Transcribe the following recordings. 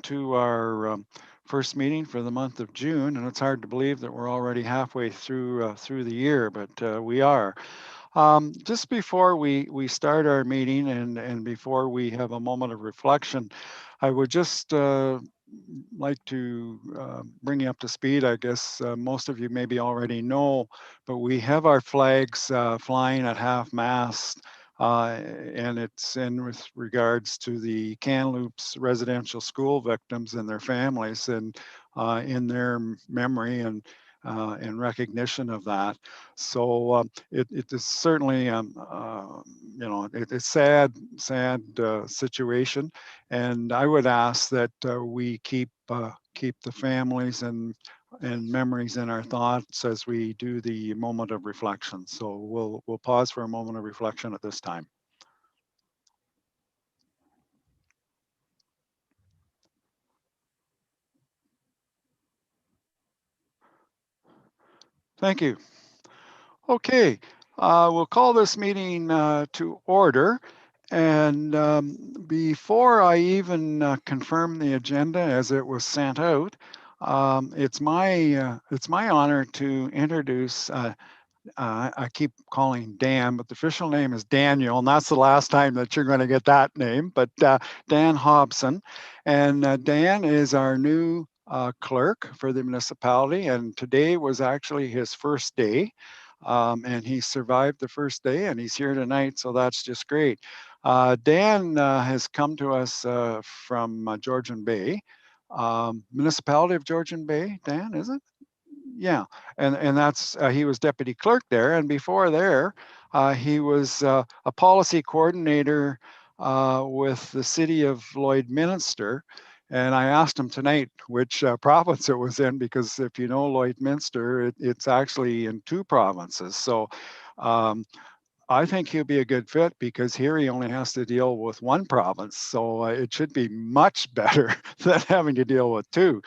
to our first meeting for the month of June, and it's hard to believe that we're already halfway through the year, but we are. Just before we start our meeting and before we have a moment of reflection, I would just like to bring you up to speed. I guess most of you maybe already know, but we have our flags flying at half mast, and it's in with regards to the Kamloops residential school victims and their families, and in their memory and in recognition of that. So it is certainly, it's sad situation, and I would ask that we keep the families and memories in our thoughts as we do the moment of reflection. So we'll pause for a moment of reflection at this time. Thank you. Okay, we'll call this meeting to order. And before I even confirm the agenda as it was sent out, it's my honor to introduce. I keep calling Dan, but the official name is Daniel, and that's the last time that you're going to get that name. But Dan Hobson, and Dan is our new clerk for the municipality, and today was actually his first day. And he survived the first day, and he's here tonight, so that's just great. Dan has come to us from Georgian Bay, municipality of Georgian Bay. Dan, is it? Yeah, and that's he was deputy clerk there, and before there, he was a policy coordinator with the city of Lloydminster. And I asked him tonight which province it was in, because if you know Lloydminster, it's actually in two provinces. So I think he'll be a good fit, because here he only has to deal with one province. So it should be much better than having to deal with two.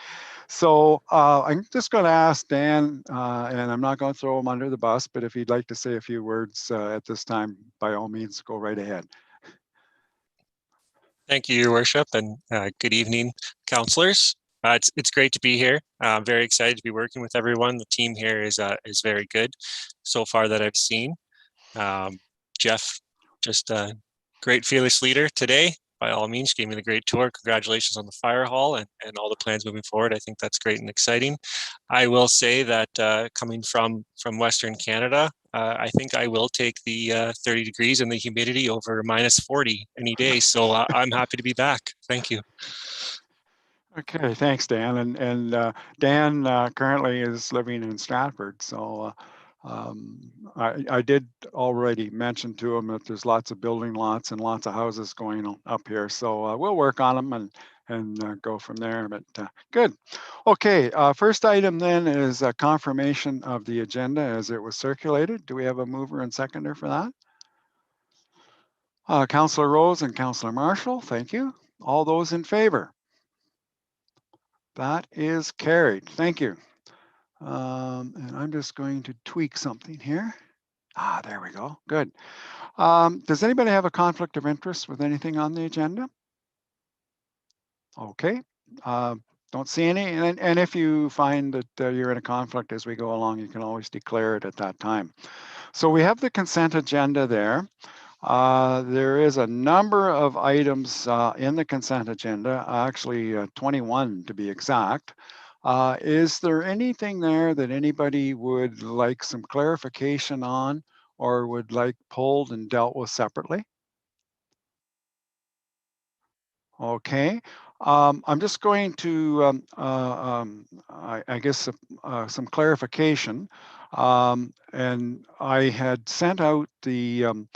So I'm just going to ask Dan, and I'm not going to throw him under the bus, but if he'd like to say a few words at this time, by all means, go right ahead. Thank you, Your Worship, and good evening, councillors. It's great to be here. I'm very excited to be working with everyone. The team here is very good so far that I've seen. Jeff, just a great fearless leader today. By all means, gave me the great tour. Congratulations on the fire hall and all the plans moving forward. I think that's great and exciting. I will say that coming from Western Canada, I think I will take the 30 degrees and the humidity over minus 40 any day. So I'm happy to be back. Thank you. Okay, thanks, Dan. And Dan currently is living in Stratford. So I did already mention to him that there's lots of building lots and lots of houses going up here. So we'll work on them and go from there. But good. Okay, first item then is a confirmation of the agenda as it was circulated. Do we have a mover and seconder for that? Councillor Rose and Councillor Marshall, thank you. All those in favor? That is carried. Thank you. And I'm just going to tweak something here. There we go. Good. Does anybody have a conflict of interest with anything on the agenda? Okay. Don't see any. And if you find that you're in a conflict as we go along, you can always declare it at that time. So we have the consent agenda there. There is a number of items in the consent agenda, actually 21 to be exact. Is there anything there that anybody would like some clarification on or would like pulled and dealt with separately? Okay. I'm just going to, I guess, some clarification. And I had sent out the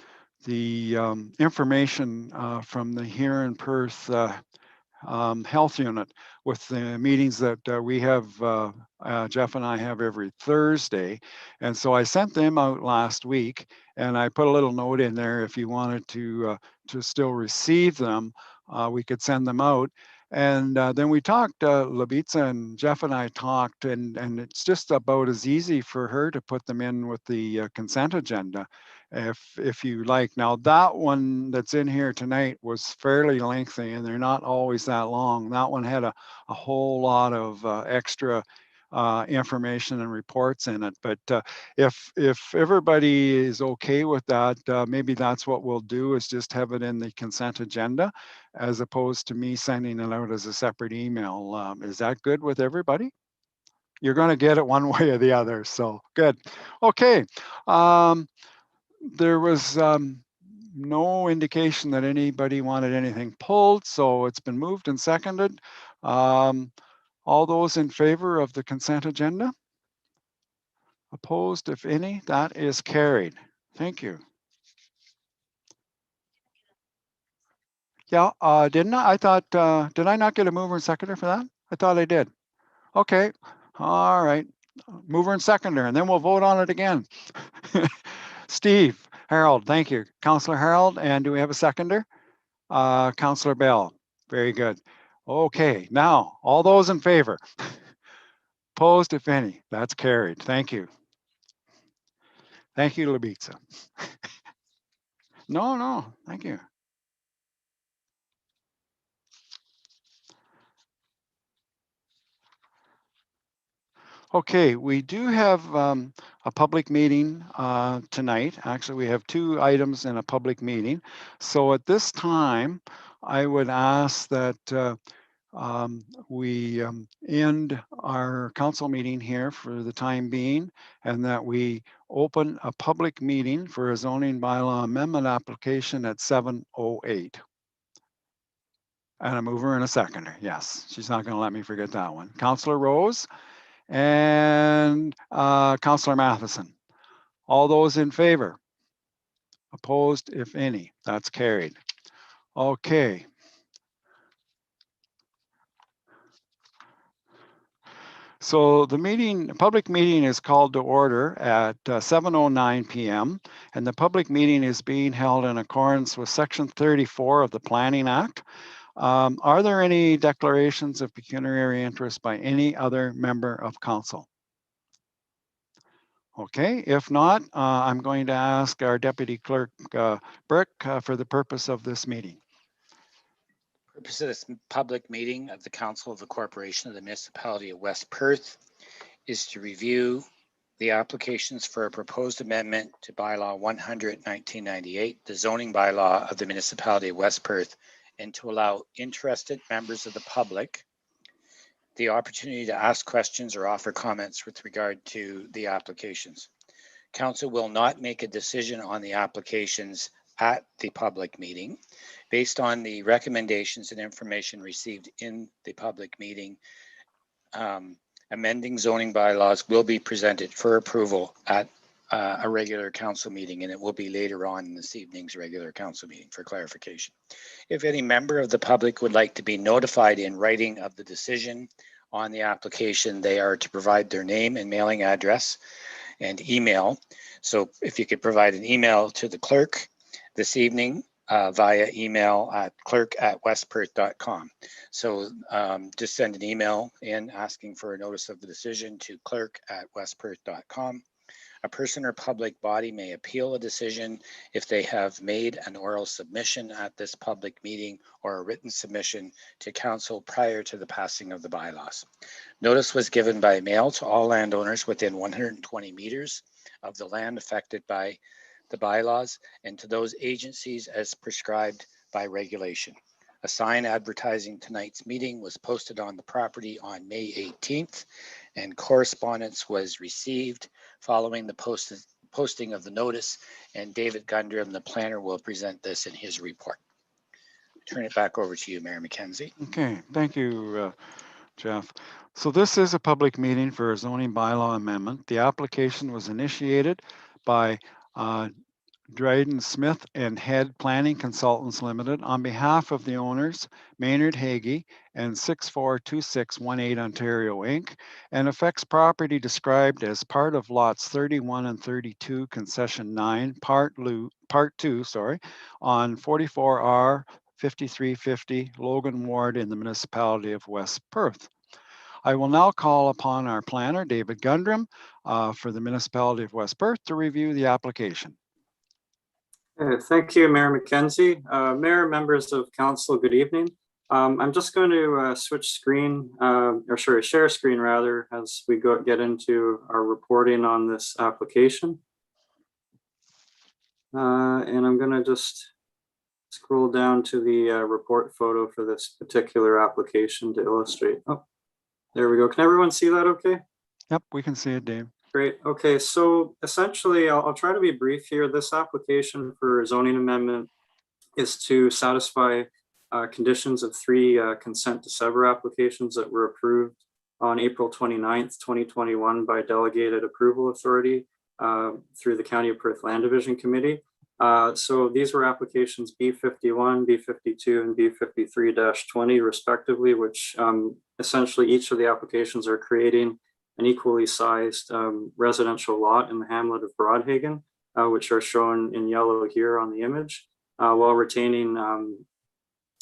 information from the here in Perth health unit with the meetings that we have, Jeff and I have every Thursday. And so I sent them out last week, and I put a little note in there if you wanted to still receive them, we could send them out. And then we talked, Labitza and Jeff and I talked, and it's just about as easy for her to put them in with the consent agenda if you like. Now that one that's in here tonight was fairly lengthy, and they're not always that long. That one had a whole lot of extra information and reports in it. But if everybody is okay with that, maybe that's what we'll do, is just have it in the consent agenda, as opposed to me sending it out as a separate email. Is that good with everybody? You're going to get it one way or the other. So good. Okay. There was no indication that anybody wanted anything pulled, so it's been moved and seconded. All those in favor of the consent agenda? Opposed, if any? That is carried. Thank you. Yeah, didn't I? I thought, did I not get a mover and seconder for that? I thought I did. Okay, all right. Mover and seconder, and then we'll vote on it again. Steve, Harold, thank you. Councillor Harold, and do we have a seconder? Councillor Bell, very good. Okay, now, all those in favor? Opposed, if any? That's carried. Thank you. Thank you, Labitza. No, thank you. Okay, we do have a public meeting tonight. Actually, we have 2 items in a public meeting. So at this time, I would ask that we end our council meeting here for the time being, and that we open a public meeting for a zoning bylaw amendment application at 7:08. And a mover and a seconder. Yes, she's not going to let me forget that one. Councillor Rose and Councillor Matheson. All those in favor? Opposed, if any? That's carried. Okay. So the public meeting is called to order at 7:09 p.m. and the public meeting is being held in accordance with Section 34 of the Planning Act. Are there any declarations of pecuniary interest by any other member of council? Okay, if not, I'm going to ask our Deputy Clerk, Brick, for the purpose of this meeting. The purpose of this public meeting of the Council of the Corporation of the Municipality of West Perth is to review the applications for a proposed amendment to Bylaw 100/1998, the zoning bylaw of the Municipality of West Perth, and to allow interested members of the public the opportunity to ask questions or offer comments with regard to the applications. Council will not make a decision on the applications at the public meeting. Based on the recommendations and information received in the public meeting, amending zoning bylaws will be presented for approval at a regular council meeting, and it will be later on in this evening's regular council meeting for clarification. If any member of the public would like to be notified in writing of the decision on the application, they are to provide their name and mailing address and email. So if you could provide an email to the clerk this evening via email at clerk@westperth.com. So just send an email in asking for a notice of the decision to clerk@westperth.com. A person or public body may appeal a decision if they have made an oral submission at this public meeting or a written submission to council prior to the passing of the bylaws. Notice was given by mail to all landowners within 120 meters of the land affected by the bylaws and to those agencies as prescribed by regulation. A sign advertising tonight's meeting was posted on the property on May 18th, and correspondence was received following the posting of the notice, and David Gundrum, the planner, will present this in his report. Turn it back over to you, Mayor McKenzie. Okay, thank you, Jeff. So this is a public meeting for a zoning bylaw amendment. The application was initiated by Dryden Smith and Head Planning Consultants Limited on behalf of the owners, Maynard Hagee and 642618 Ontario Inc., and affects property described as part of lots 31 and 32, concession 9, part 2, on 44R 5350 Logan Ward in the municipality of West Perth. I will now call upon our planner, David Gundrum, for the municipality of West Perth to review the application. Thank you, Mayor McKenzie. Mayor, members of council, good evening. I'm just going to switch screen, share screen rather, as we get into our reporting on this application. And I'm going to just scroll down to the report photo for this particular application to illustrate. Oh, there we go. Can everyone see that okay? Yep, we can see it, Dave. Great. Okay, so essentially, I'll try to be brief here. This application for zoning amendment is to satisfy conditions of 3 consent to sever applications that were approved on April 29th, 2021 by delegated approval authority through the County of Perth Land Division Committee. So these were applications B51, B52, and B53-20 respectively, which essentially each of the applications are creating an equally sized residential lot in the hamlet of Broadhagen, which are shown in yellow here on the image, while retaining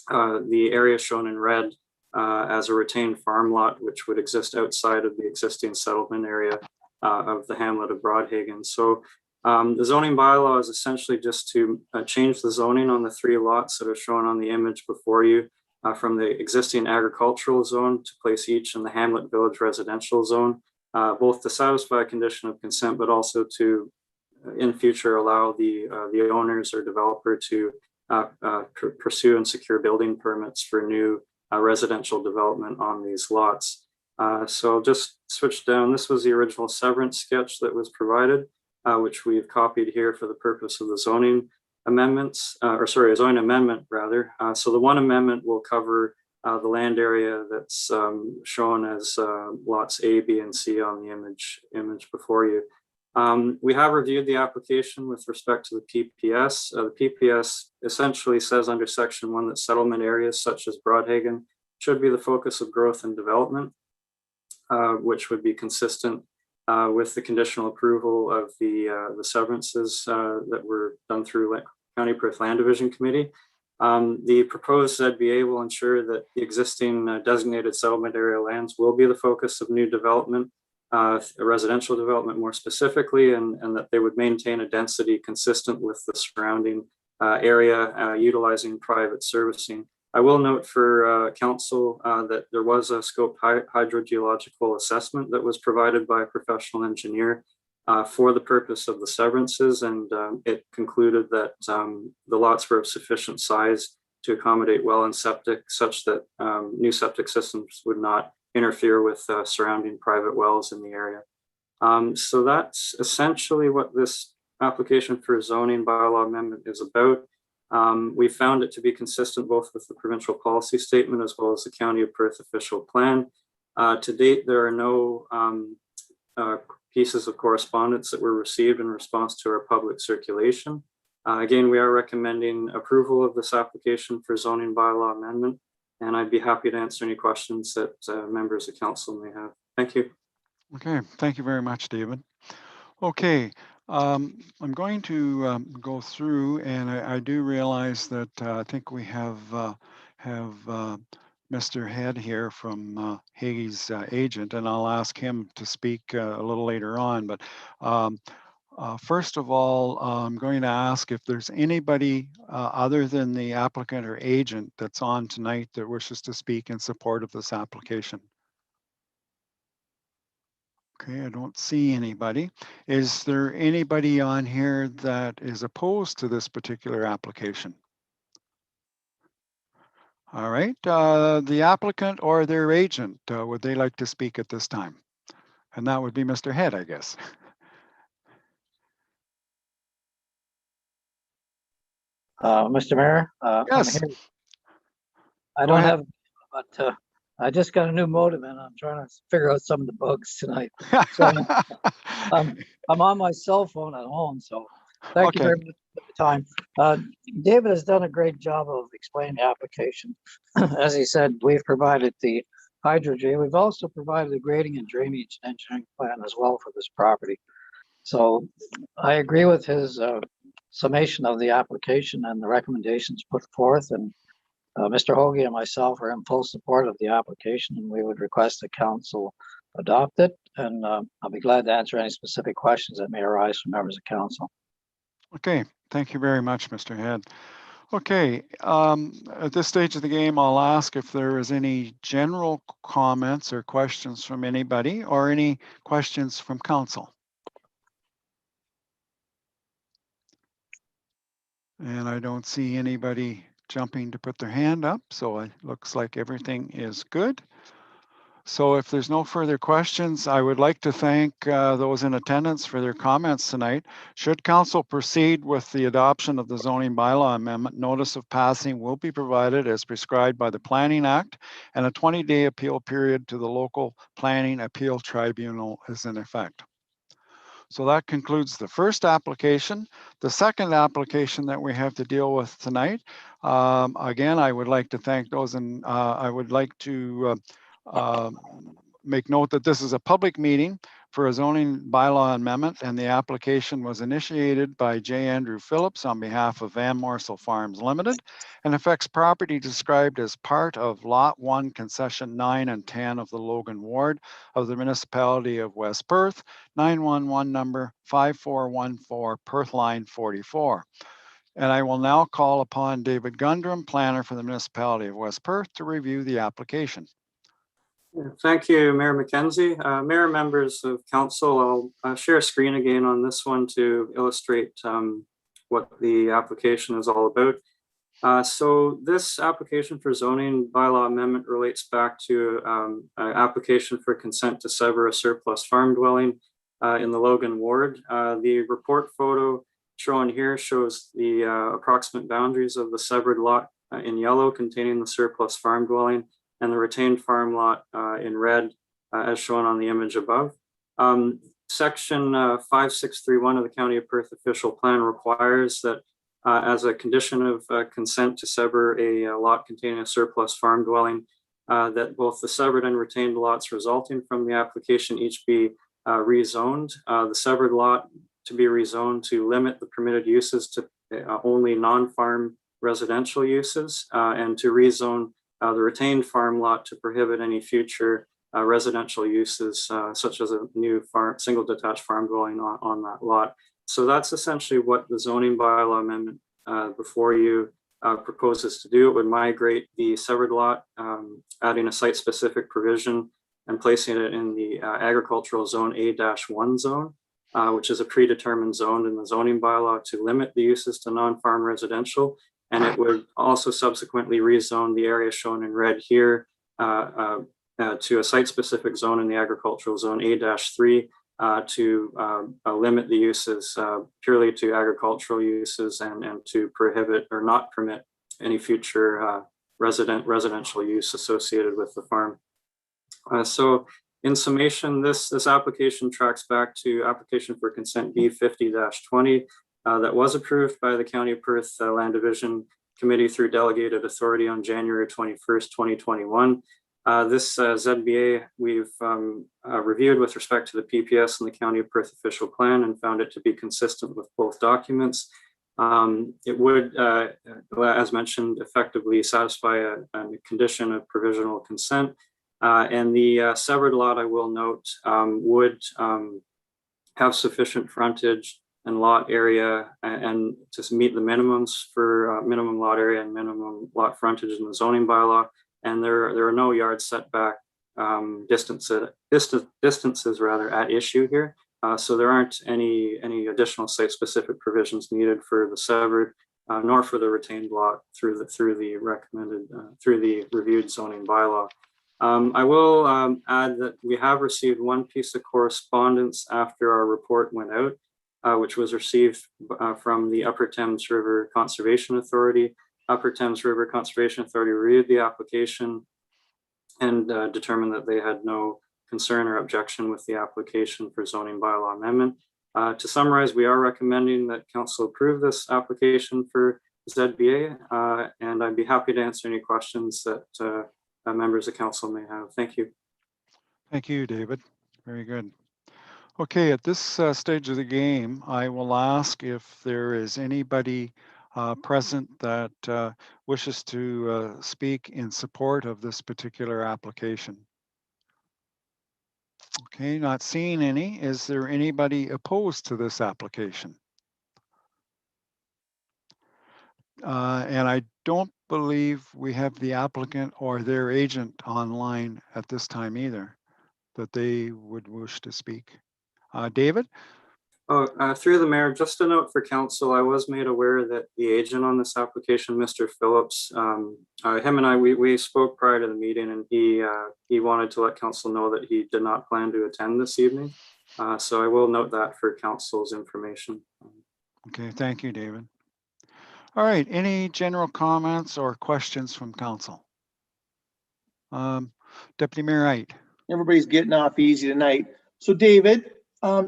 the area shown in red as a retained farm lot, which would exist outside of the existing settlement area of the hamlet of Broadhagen. So the zoning bylaw is essentially just to change the zoning on the 3 lots that are shown on the image before you from the existing agricultural zone to place each in the Hamlet Village residential zone, both to satisfy a condition of consent, but also to in future allow the owners or developer to pursue and secure building permits for new residential development on these lots. So just switch down. This was the original severance sketch that was provided, which we've copied here for the purpose of the zoning amendments, a zoning amendment rather. So the one amendment will cover the land area that's shown as lots A, B, and C on the image before you. We have reviewed the application with respect to the PPS. The PPS essentially says under section 1 that settlement areas such as Broadhagen should be the focus of growth and development, which would be consistent with the conditional approval of the severances that were done through County Perth Land Division Committee. The proposed ZBA will ensure that the existing designated settlement area lands will be the focus of new development, residential development more specifically, and that they would maintain a density consistent with the surrounding area utilizing private servicing. I will note for council that there was a scope hydrogeological assessment that was provided by a professional engineer for the purpose of the severances, and it concluded that the lots were of sufficient size to accommodate well and septic, such that new septic systems would not interfere with surrounding private wells in the area. So that's essentially what this application for zoning bylaw amendment is about. We found it to be consistent both with the provincial policy statement as well as the County of Perth official plan. To date, there are no pieces of correspondence that were received in response to our public circulation. Again, we are recommending approval of this application for zoning bylaw amendment, and I'd be happy to answer any questions that members of council may have. Thank you. Okay, thank you very much, David. Okay, I'm going to go through, and I do realize that I think we have Mr. Head here from Hagee's agent, and I'll ask him to speak a little later on. But first of all, I'm going to ask if there's anybody other than the applicant or agent that's on tonight that wishes to speak in support of this application. Okay, I don't see anybody. Is there anybody on here that is opposed to this particular application? All right, the applicant or their agent, would they like to speak at this time? And that would be Mr. Head, I guess. Mr. Mayor, Yes. I'm here. I don't have, but I just got a new modem and I'm trying to figure out some of the bugs tonight. So I'm on my cell phone at home, so thank you very much for the time. David has done a great job of explaining the application. As he said, we've provided the hydrogen. We've also provided the grading and drainage engineering plan as well for this property. So I agree with his summation of the application and the recommendations put forth, and Mr. Hoagie and myself are in full support of the application, and we would request the council adopt it, and I'll be glad to answer any specific questions that may arise from members of council. Okay, Thank you very much, Mr. Head. Okay, at this stage of the game, I'll ask if there is any general comments or questions from anybody or any questions from council. And I don't see anybody jumping to put their hand up, so it looks like everything is good. So if there's no further questions, I would like to thank those in attendance for their comments tonight. Should council proceed with the adoption of the zoning bylaw amendment, notice of passing will be provided as prescribed by the Planning Act, and a 20-day appeal period to the local planning appeal tribunal is in effect. So that concludes the first application. The second application that we have to deal with tonight, again, I would like to thank those, and I would like to make note that this is a public meeting for a zoning bylaw amendment, and the application was initiated by J. Andrew Phillips on behalf of Van Morsel Farms Limited and affects property described as part of Lot 1, Concession 9 and 10 of the Logan Ward of the Municipality of West Perth, 911 number 5414, Perth line 44. And I will now call upon David Gundrum, planner for the Municipality of West Perth, to review the application. Thank you, Mayor McKenzie. Mayor, members of council, I'll share a screen again on this one to illustrate what the application is all about. So this application for zoning bylaw amendment relates back to an application for consent to sever a surplus farm dwelling in the Logan Ward. The report photo shown here shows the approximate boundaries of the severed lot in yellow containing the surplus farm dwelling, and the retained farm lot in red, as shown on the image above. Section 5631 of the County of Perth official plan requires that as a condition of consent to sever a lot containing a surplus farm dwelling, that both the severed and retained lots resulting from the application each be rezoned. The severed lot to be rezoned to limit the permitted uses to only non-farm residential uses, and to rezone the retained farm lot to prohibit any future residential uses, such as a new single detached farm dwelling on that lot. So that's essentially what the zoning bylaw amendment before you proposes to do. It would migrate the severed lot, adding a site-specific provision and placing it in the agricultural zone A-1 zone, which is a predetermined zone in the zoning bylaw to limit the uses to non-farm residential. And it would also subsequently rezone the area shown in red here to a site-specific zone in the agricultural zone A-3 to limit the uses purely to agricultural uses and to prohibit or not permit any future residential use associated with the farm. So in summation, this application tracks back to application for consent B50-20 that was approved by the County of Perth Land Division Committee through delegated authority on January 21st, 2021. This ZBA we've reviewed with respect to the PPS and the County of Perth official plan and found it to be consistent with both documents. It would, as mentioned, effectively satisfy a condition of provisional consent. And the severed lot, I will note, would have sufficient frontage and lot area and to meet the minimums for minimum lot area and minimum lot frontage in the zoning bylaw. And there are no yard setback distances rather at issue here. So there aren't any additional site-specific provisions needed for the severed, nor for the retained lot through the recommended through the reviewed zoning bylaw. I will add that we have received one piece of correspondence after our report went out, which was received from the Upper Thames River Conservation Authority. Upper Thames River Conservation Authority reviewed the application and determined that they had no concern or objection with the application for zoning bylaw amendment. To summarize, we are recommending that council approve this application for ZBA, and I'd be happy to answer any questions that members of council may have. Thank you. Thank you, David. Very good. Okay, at this stage of the game, I will ask if there is anybody present that wishes to speak in support of this particular application. Okay, not seeing any. Is there anybody opposed to this application? And I don't believe we have the applicant or their agent online at this time either, that they would wish to speak. David? Oh, through the mayor, just a note for council, I was made aware that the agent on this application, Mr. Phillips, him and I, we spoke prior to the meeting, and he wanted to let council know that he did not plan to attend this evening. So I will note that for council's information. Okay, thank you, David. All right, any general comments or questions from council? Deputy Mayor Wright. Everybody's getting off easy tonight. So David,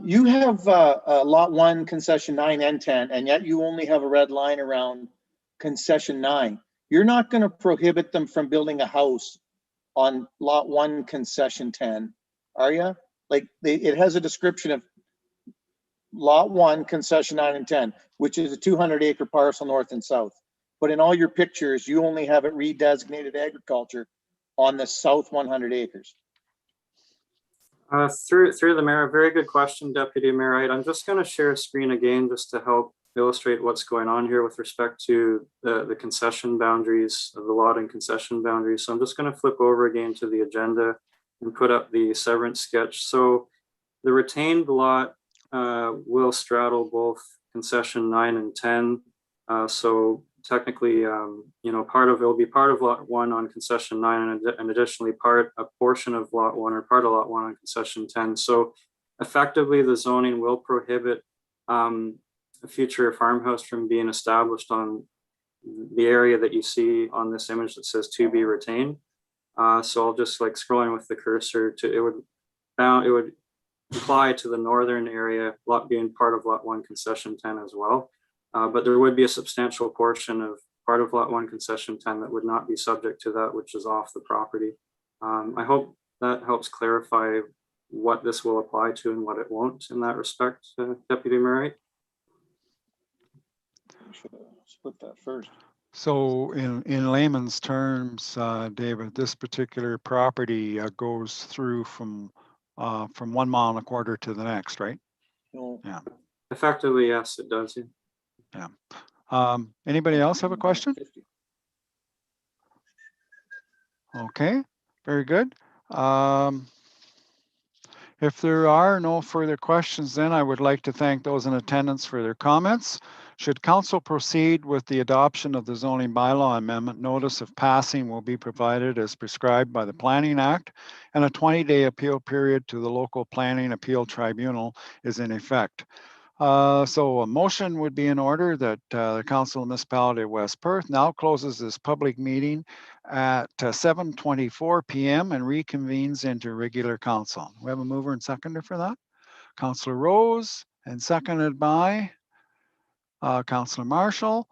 you have lot 1, concession 9 and 10, and yet you only have a red line around concession 9. You're not going to prohibit them from building a house on lot 1, concession 10, are you? Like it has a description of lot 1, concession 9 and 10, which is a 200-acre parcel north and south. But in all your pictures, you only have it redesignated agriculture on the south 100 acres. Through the mayor, very good question, Deputy Mayor Wright. I'm just going to share a screen again just to help illustrate what's going on here with respect to the concession boundaries of the lot and concession boundaries. So I'm just going to flip over again to the agenda and put up the severance sketch. So the retained lot will straddle both concession 9 and 10. So technically, it'll be part of lot 1 on concession 9, and additionally a portion of lot 1 or part of lot 1 on concession 10. So effectively, the zoning will prohibit a future farmhouse from being established on the area that you see on this image that says to be retained. So I'll just like scrolling with the cursor it would apply to the northern area, lot being part of lot 1 concession 10 as well. But there would be a substantial portion of part of lot 1 concession 10 that would not be subject to that, which is off the property. I hope that helps clarify what this will apply to and what it won't in that respect, Deputy Mayor. Should have split that first. So in layman's terms, David, this particular property goes through from 1.25 miles to the next, right? No. Yeah. Effectively, yes, it does. Yeah. Anybody else have a question? Okay, very good. If there are no further questions, then I would like to thank those in attendance for their comments. Should council proceed with the adoption of the zoning bylaw amendment, notice of passing will be provided as prescribed by the Planning Act, and a 20-day appeal period to the local planning appeal tribunal is in effect. So a motion would be in order that the Council of Municipality of West Perth now closes this public meeting at 7:24 p.m. and reconvenes into regular council. We have a mover and seconder for that. Councillor Rose, and seconded by Councillor Marshall.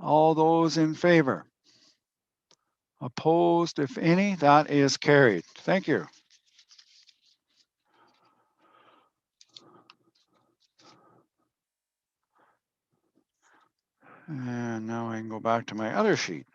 All those in favor? Opposed, if any? That is carried. Thank you. And now I can go back to my other sheet.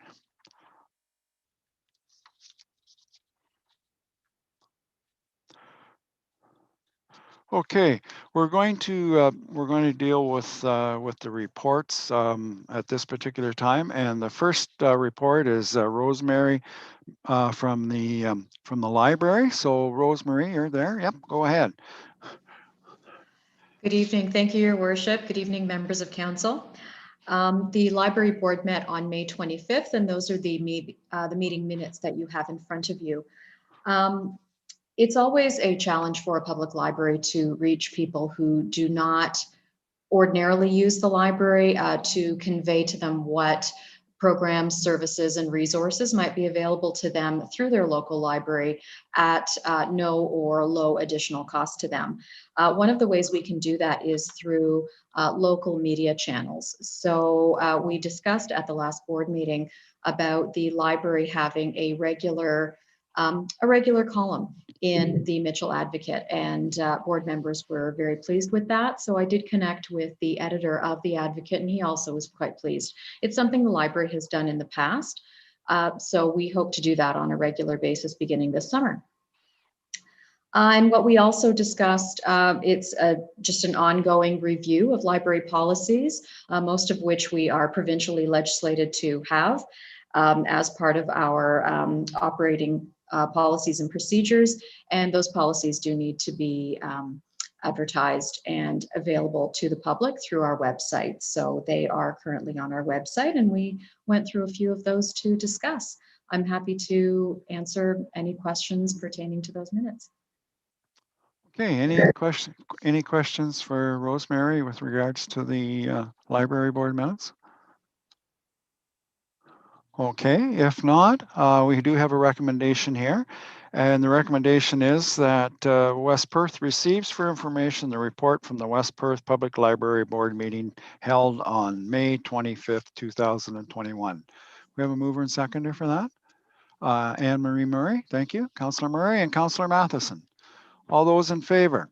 Okay, we're going to deal with the reports at this particular time, and the first report is Rosemary from the library. So Rosemary, you're there. Yep, go ahead. Good evening. Thank you, Your Worship. Good evening, members of council. The library board met on May 25th, and those are the meeting minutes that you have in front of you. It's always a challenge for a public library to reach people who do not ordinarily use the library, to convey to them what programs, services, and resources might be available to them through their local library at no or low additional cost to them. One of the ways we can do that is through local media channels. So we discussed at the last board meeting about the library having a regular column in the Mitchell Advocate, and board members were very pleased with that. So I did connect with the editor of the Advocate, and he also was quite pleased. It's something the library has done in the past, so we hope to do that on a regular basis beginning this summer. And what we also discussed, it's just an ongoing review of library policies, most of which we are provincially legislated to have as part of our operating policies and procedures. And those policies do need to be advertised and available to the public through our website. So they are currently on our website, and we went through a few of those to discuss. I'm happy to answer any questions pertaining to those minutes. Okay, any questions for Rosemary with regards to the library board minutes? Okay, if not, we do have a recommendation here. And the recommendation is that West Perth receives for information the report from the West Perth Public Library Board meeting held on May 25th, 2021. We have a mover and seconder for that. Anne Marie Murray, thank you. Councillor Murray and Councillor Matheson. All those in favor?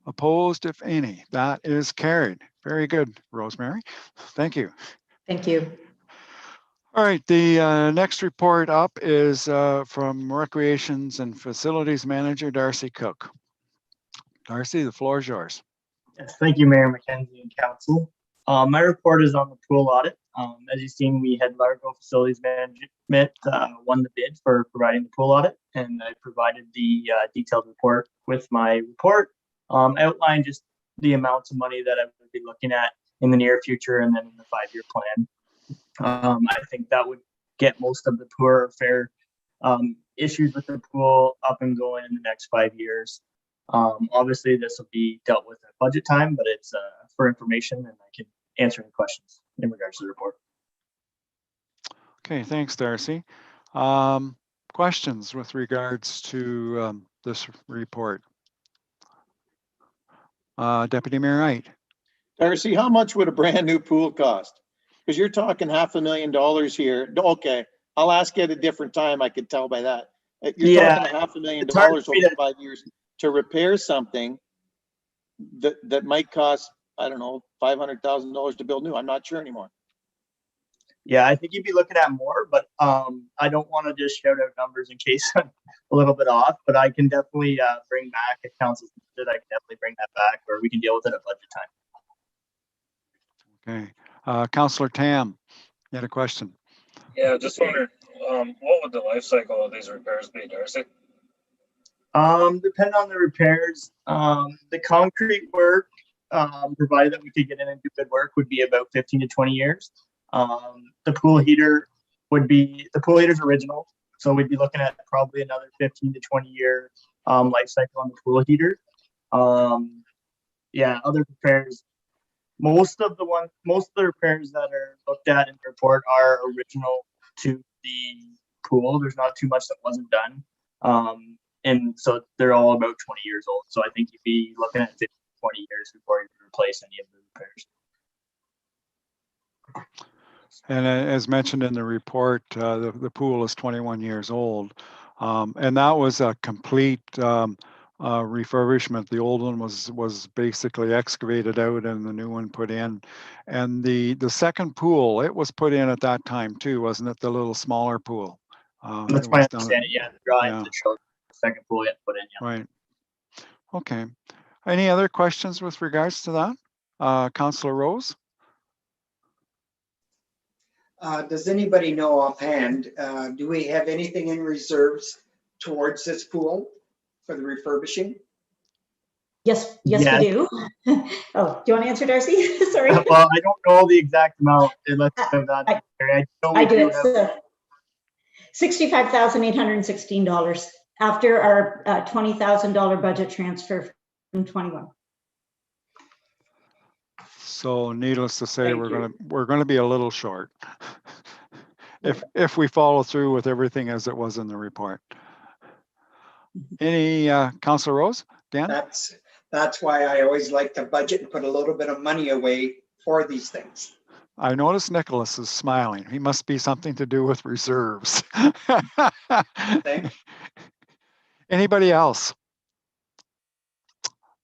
Opposed, if any? That is carried. Very good, Rosemary. Thank you. Thank you. All right, the next report up is from Recreations and Facilities Manager Darcy Cook. Darcy, the floor is yours. Yes, thank you, Mayor McKenzie and Council. My report is on the pool audit. As you've seen, we had Largo Facilities Management won the bid for providing the pool audit, and I provided the detailed report with my report. Outlined just the amounts of money that I would be looking at in the near future and then in the 5-year plan. I think that would get most of the poor or fair issues with the pool up and going in the next 5 years. Obviously, this will be dealt with at budget time, but it's for information, and I can answer any questions in regards to the report. Okay, thanks, Darcy. Questions with regards to this report? Deputy Mayor Wright. Darcy, how much would a brand new pool cost? Because you're talking $500,000 here. Okay, I'll ask you at a different time. I could tell by that. You're talking $500,000 over 5 years to repair something that might cost, I don't know, $500,000 to build new. I'm not sure anymore. Yeah, I think you'd be looking at more, but I don't want to just shout out numbers in case I'm a little bit off, but I can definitely bring back if council's interested. I can definitely bring that back, or we can deal with it at budget time. Okay. Councillor Tam, you had a question. Yeah, just wondering, what would the life cycle of these repairs be, Darcy? Depending on the repairs, the concrete work, provided that we could get in and do good work, would be about 15 to 20 years. The pool heater the pool heater's original, so we'd be looking at probably another 15 to 20 year life cycle on the pool heater. Yeah, other repairs. Most of the repairs that are looked at in the report are original to the pool. There's not too much that wasn't done. And so they're all about 20 years old. So I think you'd be looking at 15, 20 years before you replace any of the repairs. And as mentioned in the report, the pool is 21 years old. And that was a complete refurbishment. The old one was basically excavated out and the new one put in. And the second pool, it was put in at that time too, wasn't it? The little smaller pool. That's my understanding. Yeah, the drawings that show the second pool you put in. Yeah. Right. Okay. Any other questions with regards to that? Councillor Rose? Does anybody know offhand, do we have anything in reserves towards this pool for the refurbishing? Yes, we do. Oh, do you want to answer, Darcy? Sorry. Well, I don't know the exact amount. I do. It's $65,816 after our $20,000 budget transfer from 21. So needless to say, we're gonna be a little short if we follow through with everything as it was in the report. Any Councillor Rose? Dan? That's why I always like to budget and put a little bit of money away for these things. I notice Nicholas is smiling. He must be something to do with reserves. Anybody else?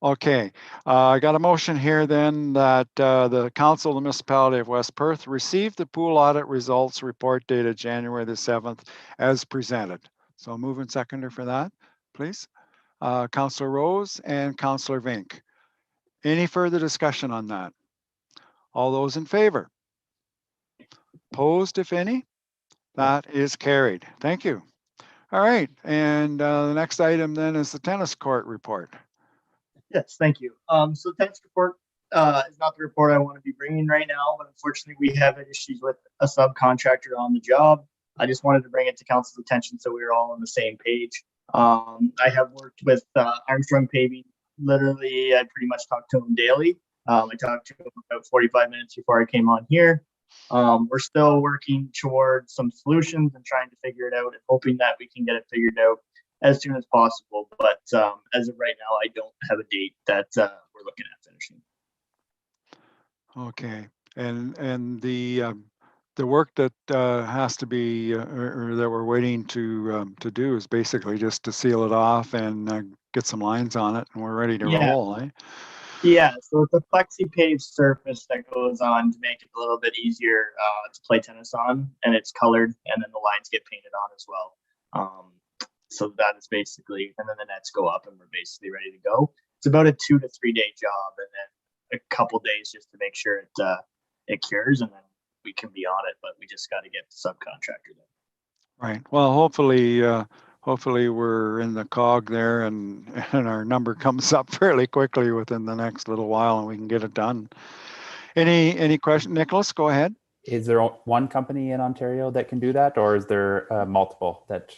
Okay, I got a motion here then that the Council of the Municipality of West Perth received the pool audit results report dated January the 7th as presented. So move and seconder for that. please. Councillor Rose and Councillor Vink. Any further discussion on that? All those in favor? Opposed, if any? That is carried. Thank you. All right, and the next item then is the tennis court report. Yes, thank you. So the tennis report is not the report I want to be bringing right now, but unfortunately we have issues with a subcontractor on the job. I just wanted to bring it to council's attention so we were all on the same page. I have worked with Armstrong Paving. Literally, I pretty much talked to him daily. I talked to him about 45 minutes before I came on here. We're still working towards some solutions and trying to figure it out and hoping that we can get it figured out as soon as possible. But as of right now, I don't have a date that we're looking at finishing. Okay, and the work that has to be or that we're waiting to do is basically just to seal it off and get some lines on it, and we're ready to roll, eh? Yeah, so it's a flexi paved surface that goes on to make it a little bit easier to play tennis on, and it's colored, and then the lines get painted on as well. So that is basically, and then the nets go up, and we're basically ready to go. It's about a 2 to 3 day job, and then a couple days just to make sure it cures, and then we can be on it. But we just got to get the subcontractor there. Right. Well, hopefully we're in the cog there, and our number comes up fairly quickly within the next little while, and we can get it done. Any question, Nicholas? Go ahead. Is there one company in Ontario that can do that, or is there multiple that?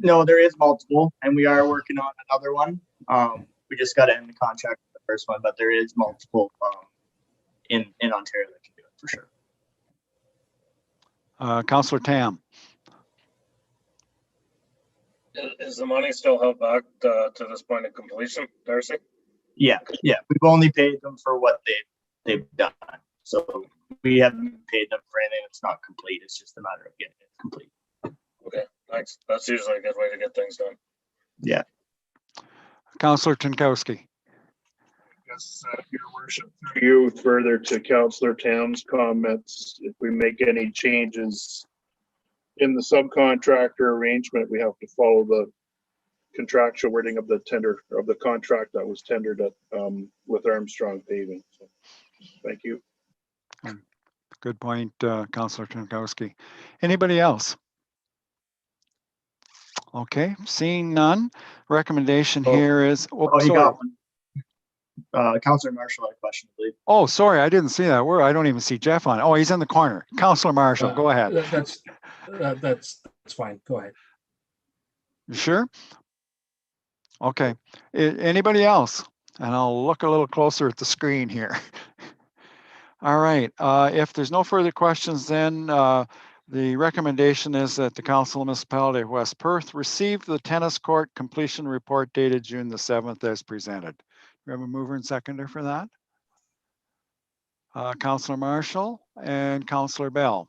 No, there is multiple, and we are working on another one. We just got to end the contract with the first one, but there is multiple in Ontario that can do it for sure. Councillor Tam. Is the money still held back to this point of completion, Darcy? Yeah. We've only paid them for what they've done. So we haven't paid them for anything that's not complete. It's just a matter of getting it complete. Okay, thanks. That's usually a good way to get things done. Yeah. Councillor Tinkowski. Yes, Your Worship, through you further to Councillor Tam's comments. If we make any changes in the subcontractor arrangement, we have to follow the contractual wording of the tender of the contract that was tendered at with Armstrong Paving. So, thank you. Good point, Councillor Tinkowski. Anybody else? Okay, seeing none. Recommendation here is. You got one. Councillor Marshall had a question, I believe. Oh, sorry, I didn't see that. I don't even see Jeff on it. Oh, he's in the corner. Councillor Marshall, go ahead. That's fine. Go ahead. You sure? Okay. Anybody else? And I'll look a little closer at the screen here. All right. If there's no further questions, then the recommendation is that the Council of Municipality of West Perth receive the tennis court completion report dated June the 7th as presented. We have a mover and seconder for that. Councillor Marshall and Councillor Bell.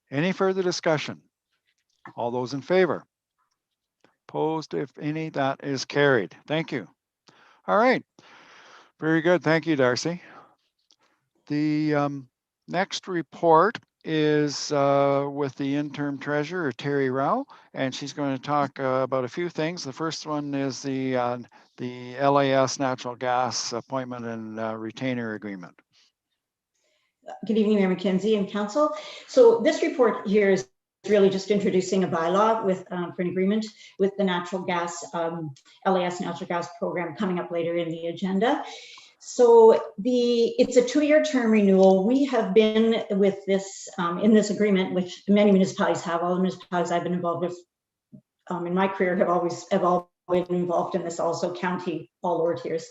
Any further discussion? All those in favor? Opposed, if any? That is carried. Thank you. All right. Very good. Thank you, Darcy. The next report is with the interim treasurer, Terry Rao, and she's going to talk about a few things. The first one is the LAS natural gas appointment and retainer agreement. Good evening, Mayor McKenzie and Council. So this report here is really just introducing a bylaw with for an agreement with the natural gas, LAS natural gas program coming up later in the agenda. So it's a 2-year term renewal. We have been with this in this agreement, which many municipalities have. All the municipalities I've been involved with in my career have all been involved in this. Also, county, all lower tiers.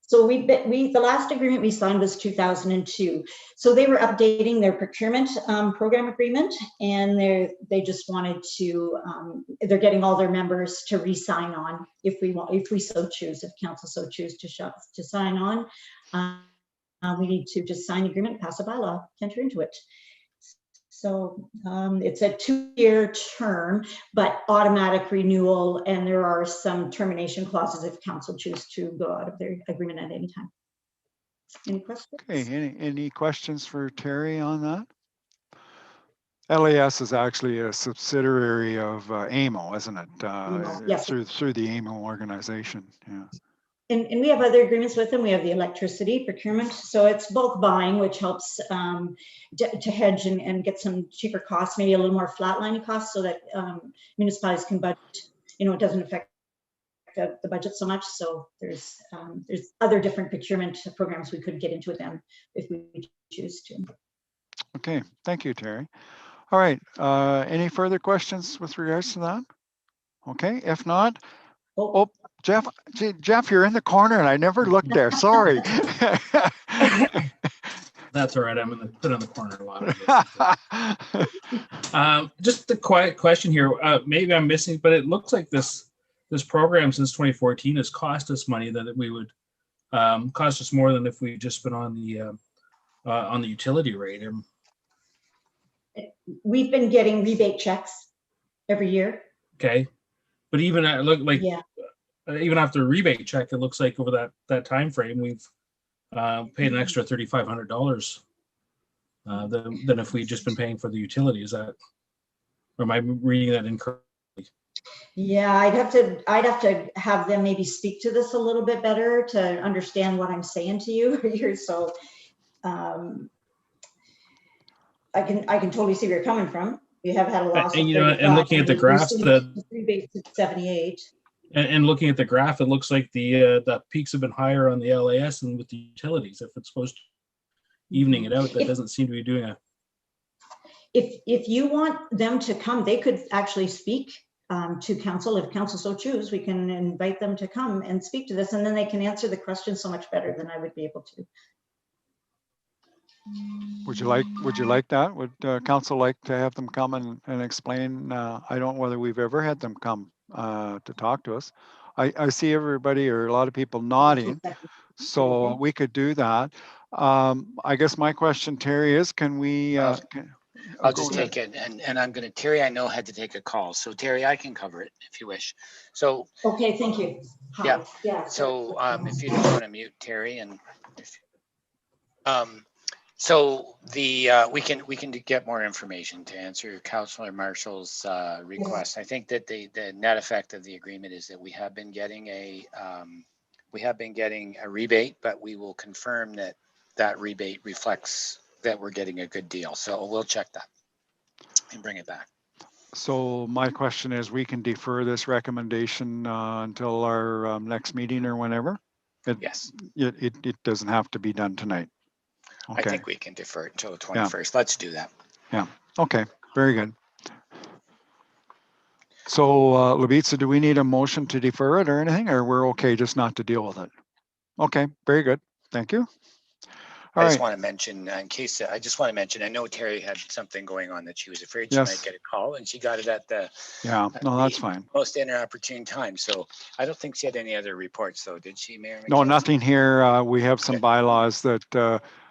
So the last agreement we signed was 2002. So they were updating their procurement program agreement, and they just wanted to. They're getting all their members to re-sign on if we so choose, if council so choose to sign on. We need to just sign the agreement, pass a bylaw, enter into it. So it's a 2-year term, but automatic renewal, and there are some termination clauses if council choose to go out of their agreement at any time. Any questions? Okay, any questions for Terry on that? LAS is actually a subsidiary of AMO, isn't it? Yes. Through the AMO organization. Yeah. And we have other agreements with them. We have the electricity procurement. So it's bulk buying, which helps to hedge and get some cheaper costs, maybe a little more flatlining costs so that municipalities can budget, it doesn't affect the budget so much. So there's other different procurement programs we could get into with them if we choose to. Okay, thank you, Terry. All right, any further questions with regards to that? Okay, if not, oh, Jeff, you're in the corner and I never looked there, sorry. That's all right, I'm in the corner a lot. Just a quiet question here, maybe I'm missing, but it looks like this program since 2014 has cost us money that we would cost us more than if we just been on the utility rate. We've been getting rebate checks every year. Okay, but even look like yeah. Even after a rebate check, it looks like over that time frame we've paid an extra $3,500 than if we'd just been paying for the utility. Is that, or am I reading that incorrectly? Yeah, I'd have to have them maybe speak to this a little bit better to understand what I'm saying to you here. So I can totally see where you're coming from. We have had a loss. And and looking at the graphs, the rebate to 78. And looking at the graph, it looks like the peaks have been higher on the LAS than with the utilities. If it's supposed to evening it out, that doesn't seem to be doing a. If you want them to come, they could actually speak to council. If council so choose, we can invite them to come and speak to this, and then they can answer the question so much better than I would be able to. Would you like that? Would council like to have them come and explain? I don't know whether we've ever had them come to talk to us. I see everybody or a lot of people nodding, so we could do that. I guess my question, Terry, is can we? I'll just take it, and I'm going to, Terry, I know had to take a call, so Terry, I can cover it if you wish. So okay, thank you. Hi. Yeah. So if you don't want to mute Terry, and so we can get more information to answer Councillor Marshall's request. I think that the net effect of the agreement is that we have been getting a rebate, but we will confirm that rebate reflects that we're getting a good deal. So we'll check that and bring it back. So my question is, we can defer this recommendation until our next meeting or whenever? Yes. It doesn't have to be done tonight. Okay. I think we can defer it until the 21st. Yeah. Let's do that. Yeah. Okay. Very good. So Labitza, do we need a motion to defer it or anything, or we're okay just not to deal with it? Okay. Very good. Thank you. I just want to mention, in case, I know Terry had something going on that she was afraid she might get a call, and she got it at the that's fine. Most inopportune time. So I don't think she had any other reports, though, did she, Mayor McKenzie? No, nothing here. We have some bylaws that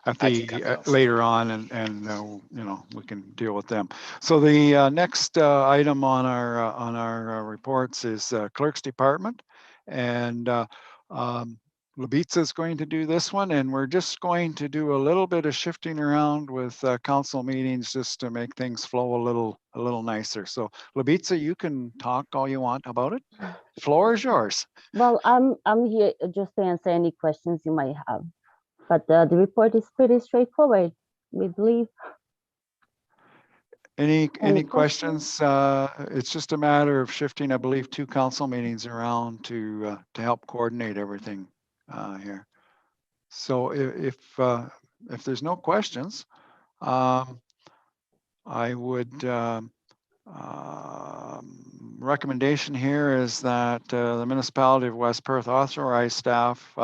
at the later on, and we can deal with them. So the next item on our reports is Clerk's Department, and Labitza is going to do this one, and we're just going to do a little bit of shifting around with council meetings just to make things flow a little nicer. So Labitza, you can talk all you want about it. The floor is yours. Well, I'm here just to answer any questions you might have, but the report is pretty straightforward, we believe. Any questions? It's just a matter of shifting, I believe, 2 council meetings around to help coordinate everything here. So if there's no questions, I would recommendation here is that the municipality of West Perth authorize staff.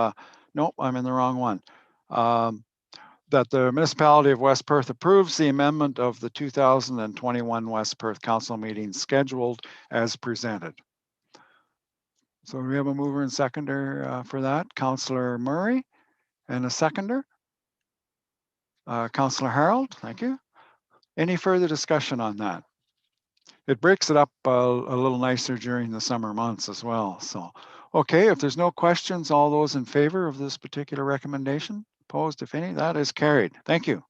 Nope, I'm in the wrong one. That the municipality of West Perth approves the amendment of the 2021 West Perth Council meeting scheduled as presented. So we have a mover and seconder for that, Councillor Murray, and a seconder, Councillor Harold. Thank you. Any further discussion on that? It breaks it up a little nicer during the summer months as well. So, okay, if there's no questions, all those in favor of this particular recommendation? Opposed, if any, that is carried. Thank you.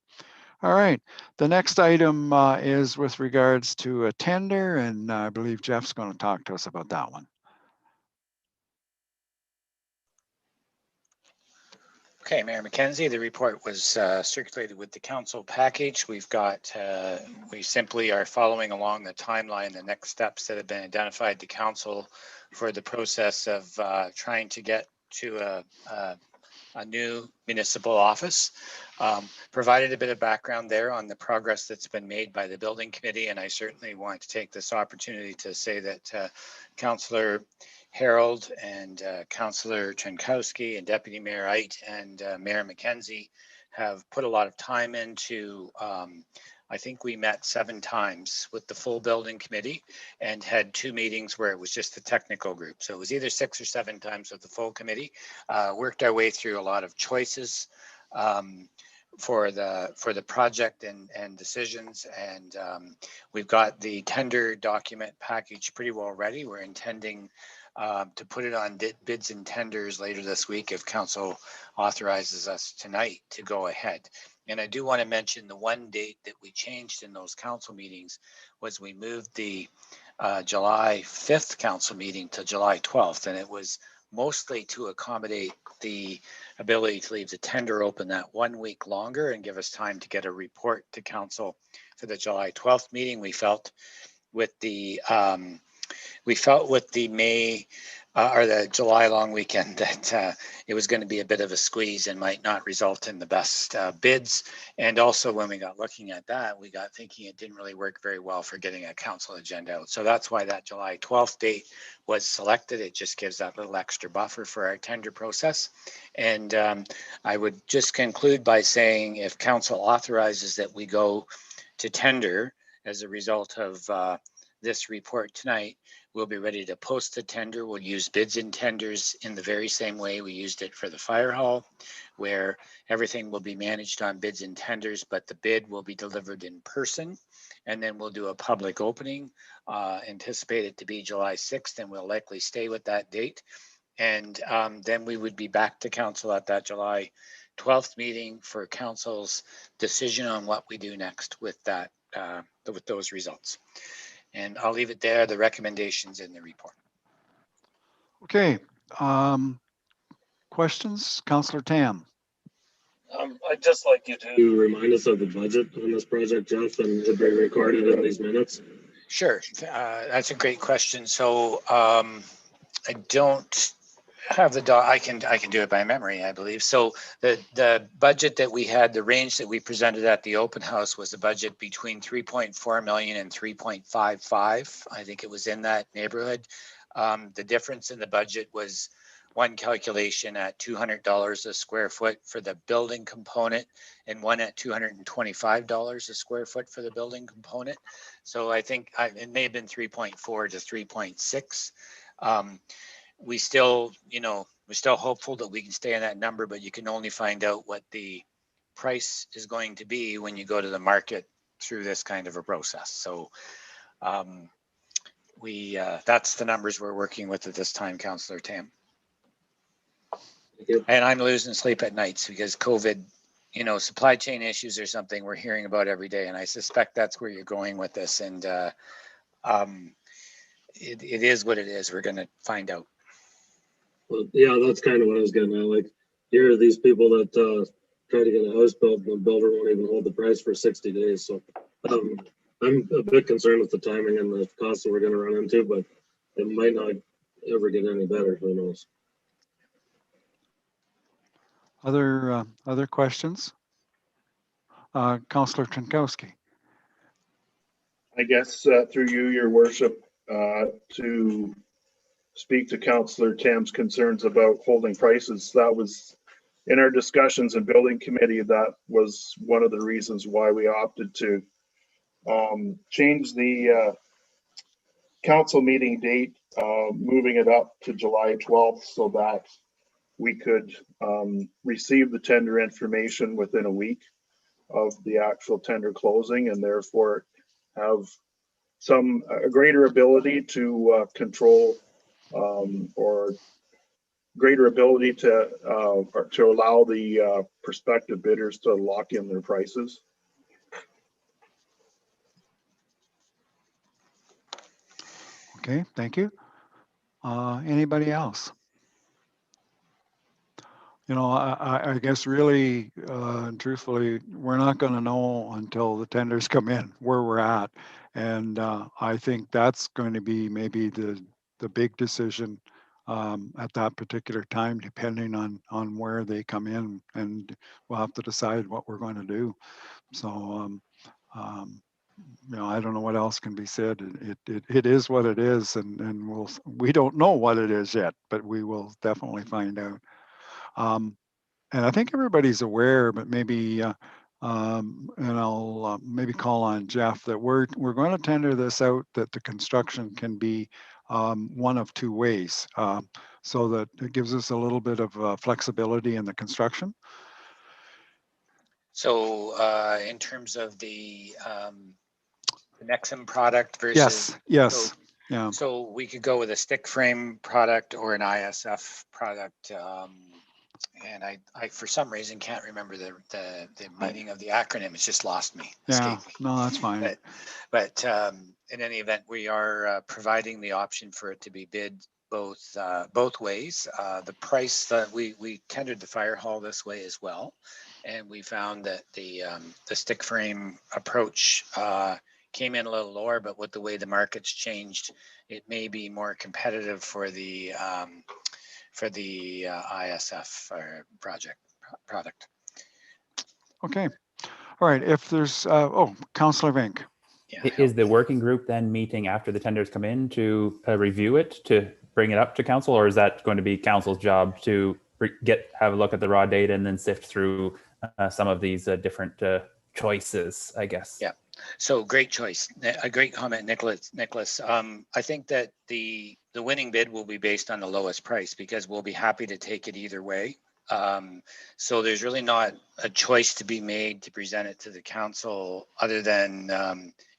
All right. The next item is with regards to a tender, and I believe Jeff's going to talk to us about that one. Okay, Mayor McKenzie, the report was circulated with the council package. We've got, we simply are following along the timeline, the next steps that have been identified to council for the process of trying to get to a new municipal office. Provided a bit of background there on the progress that's been made by the building committee, and I certainly want to take this opportunity to say that Councillor Harold and Councillor Trenkowski and Deputy Mayor Eit and Mayor McKenzie have put a lot of time into, I think we met 7 times with the full building committee and had 2 meetings where it was just the technical group. So it was either 6 or 7 times with the full committee, worked our way through a lot of choices for the project and decisions. And we've got the tender document package pretty well ready. We're intending to put it on bids and tenders later this week if council authorizes us tonight to go ahead. And I do want to mention the one date that we changed in those council meetings was we moved the July 5th council meeting to July 12th, and it was mostly to accommodate the ability to leave the tender open that 1 week longer and give us time to get a report to council for the July 12th meeting. We felt with the May or the July long weekend that it was going to be a bit of a squeeze and might not result in the best bids. And also when we got looking at that, we got thinking it didn't really work very well for getting a council agenda out. So that's why that July 12th date was selected. It just gives that little extra buffer for our tender process. And I would just conclude by saying if council authorizes that we go to tender as a result of this report tonight, we'll be ready to post the tender. We'll use bids and tenders in the very same way we used it for the fire hall, where everything will be managed on bids and tenders, but the bid will be delivered in person. And then we'll do a public opening, anticipate it to be July 6th, and we'll likely stay with that date. And then we would be back to council at that July 12th meeting for council's decision on what we do next with that, with those results. And I'll leave it there, the recommendations in the report. Okay. Questions? Councillor Tam. I'd just like you to remind us of the budget on this project, Jeff, and to be recorded in these minutes. Sure, that's a great question. So I don't have the I can do it by memory, I believe. So the budget that we had, the range that we presented at the open house was a budget between 3.4 million and 3.55. I think it was in that neighborhood. The difference in the budget was one calculation at $200 a square foot for the building component and one at $225 a square foot for the building component. So I think it may have been 3.4 to 3.6. We still, we're still hopeful that we can stay in that number, but you can only find out what the price is going to be when you go to the market through this kind of a process. So that's the numbers we're working with at this time, Councillor Tam. And I'm losing sleep at nights because COVID, supply chain issues are something we're hearing about every day. And I suspect that's where you're going with this. And it is what it is. We're going to find out. Well, yeah, that's kind of what I was getting at. Like, here are these people that try to get a house built, and the builder won't even hold the price for 60 days. So I'm a bit concerned with the timing and the costs that we're going to run into, but it might not ever get any better. Who knows? Other questions? Councillor Trenkowski. I guess through you, your worship, to speak to Councillor Tam's concerns about holding prices. That was in our discussions in building committee. That was one of the reasons why we opted to change the council meeting date, moving it up to July 12th so that we could receive the tender information within a week of the actual tender closing, and therefore have a greater ability to control or greater ability to allow the prospective bidders to lock in their prices. Okay, thank you. Anybody else? You know, I guess really, and truthfully, we're not going to know until the tenders come in where we're at. And I think that's going to be maybe the big decision at that particular time, depending on where they come in, and we'll have to decide what we're going to do. So, you know, I don't know what else can be said. It is what it is, and we don't know what it is yet, but we will definitely find out. And I think everybody's aware, but maybe, and I'll maybe call on Jeff, that we're going to tender this out, that the construction can be one of two ways, so that it gives us a little bit of flexibility in the construction. So in terms of the Nexum product versus. Yes, so, yeah. So we could go with a stick frame product or an ISF product. And I for some reason can't remember the meaning of the acronym. It's just lost me. Yeah, Escaped me. no, that's fine. But in any event, we are providing the option for it to be bid both ways. The price that we tendered the fire hall this way as well, and we found that the stick frame approach came in a little lower, but with the way the market's changed, it may be more competitive for the ISF product. Okay. All right. If there's, Councillor Vink. Yeah, is the working group then meeting after the tenders come in to review it, to bring it up to council, or is that going to be council's job to have a look at the raw data and then sift through some of these different choices, I guess? Yeah. So great choice. A great comment, Nicholas. I think that the winning bid will be based on the lowest price, because we'll be happy to take it either way. So there's really not a choice to be made to present it to the council, other than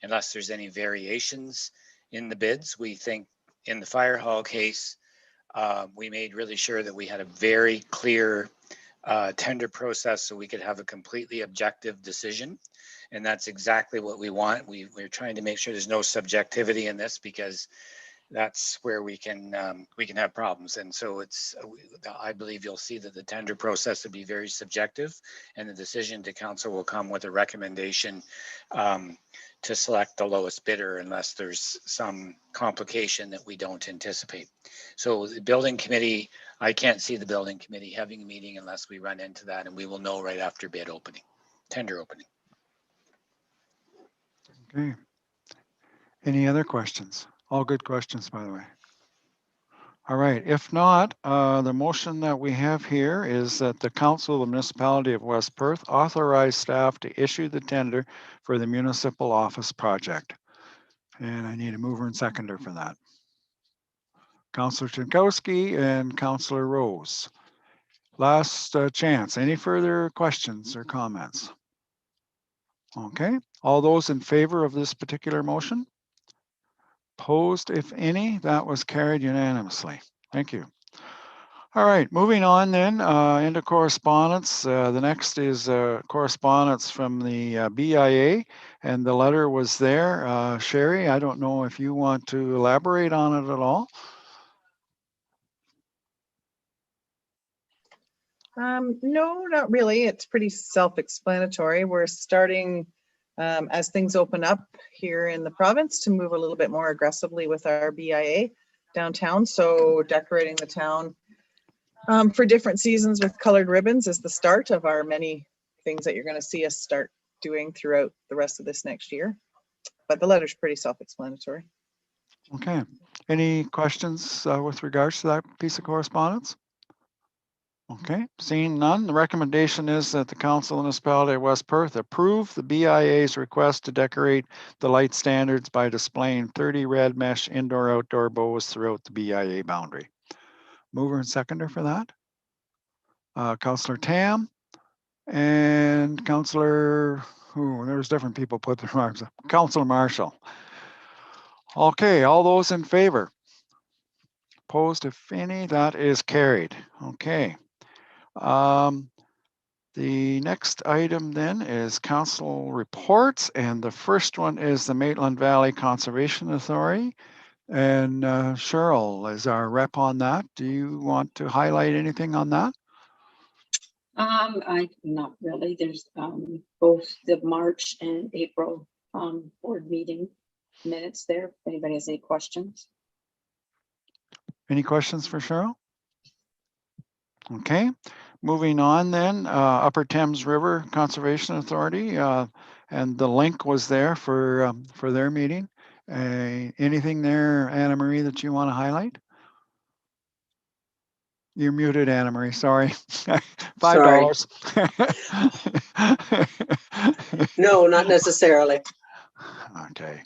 unless there's any variations in the bids. We think in the fire hall case, we made really sure that we had a very clear tender process, so we could have a completely objective decision. And that's exactly what we want. We're trying to make sure there's no subjectivity in this, because that's where we can have problems. And so I believe you'll see that the tender process will be very subjective, and the decision to council will come with a recommendation to select the lowest bidder, unless there's some complication that we don't anticipate. So the building committee, I can't see the building committee having a meeting unless we run into that, and we will know right after bid opening, tender opening. Okay. Any other questions? All good questions, by the way. All right. If not, the motion that we have here is that the Council of the Municipality of West Perth authorize staff to issue the tender for the municipal office project. And I need a mover and seconder for that. Councillor Jankowski and Councillor Rose. Last chance. Any further questions or comments? Okay. All those in favor of this particular motion? Opposed, if any? That was carried unanimously. Thank you. All right, moving on then into correspondence. The next is correspondence from the BIA, and the letter was there. Sherry, I don't know if you want to elaborate on it at all. No, not really. It's pretty self-explanatory. We're starting as things open up here in the province to move a little bit more aggressively with our BIA downtown. So decorating the town for different seasons with colored ribbons is the start of our many things that you're going to see us start doing throughout the rest of this next year. But the letter's pretty self-explanatory. Okay. Any questions with regards to that piece of correspondence? Okay, seeing none, the recommendation is that the Council of the Municipality of West Perth approve the BIA's request to decorate the light standards by displaying 30 red mesh indoor-outdoor bows throughout the BIA boundary. Mover and seconder for that? Councillor Tam and Councillor, there's different people put their arms up. Councillor Marshall. Okay, all those in favor? Opposed, if any? That is carried. Okay. The next item then is council reports, and the first one is the Maitland Valley Conservation Authority. And Cheryl is our rep on that. Do you want to highlight anything on that? Not really. There's both the March and April board meeting minutes there. If anybody has any questions. Any questions for Cheryl? Okay, moving on then, Upper Thames River Conservation Authority, and the link was there for their meeting. Anything there, Anna Marie, that you want to highlight? You're muted, Anna Marie, sorry. $5. No, not necessarily. Okay.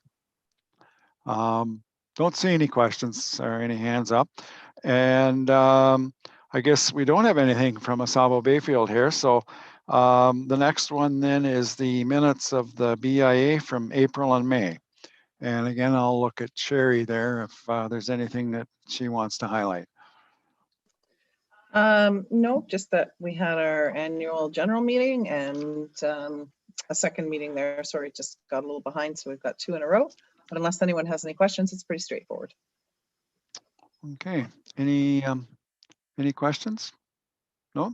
Don't see any questions or any hands up. And I guess we don't have anything from Asabo Bayfield here. So the next one then is the minutes of the BIA from April and May. And again, I'll look at Sherry there if there's anything that she wants to highlight. No, just that we had our annual general meeting and a second meeting there. Sorry, just got a little behind, so we've got 2 in a row. But unless anyone has any questions, it's pretty straightforward. Okay, any questions? No?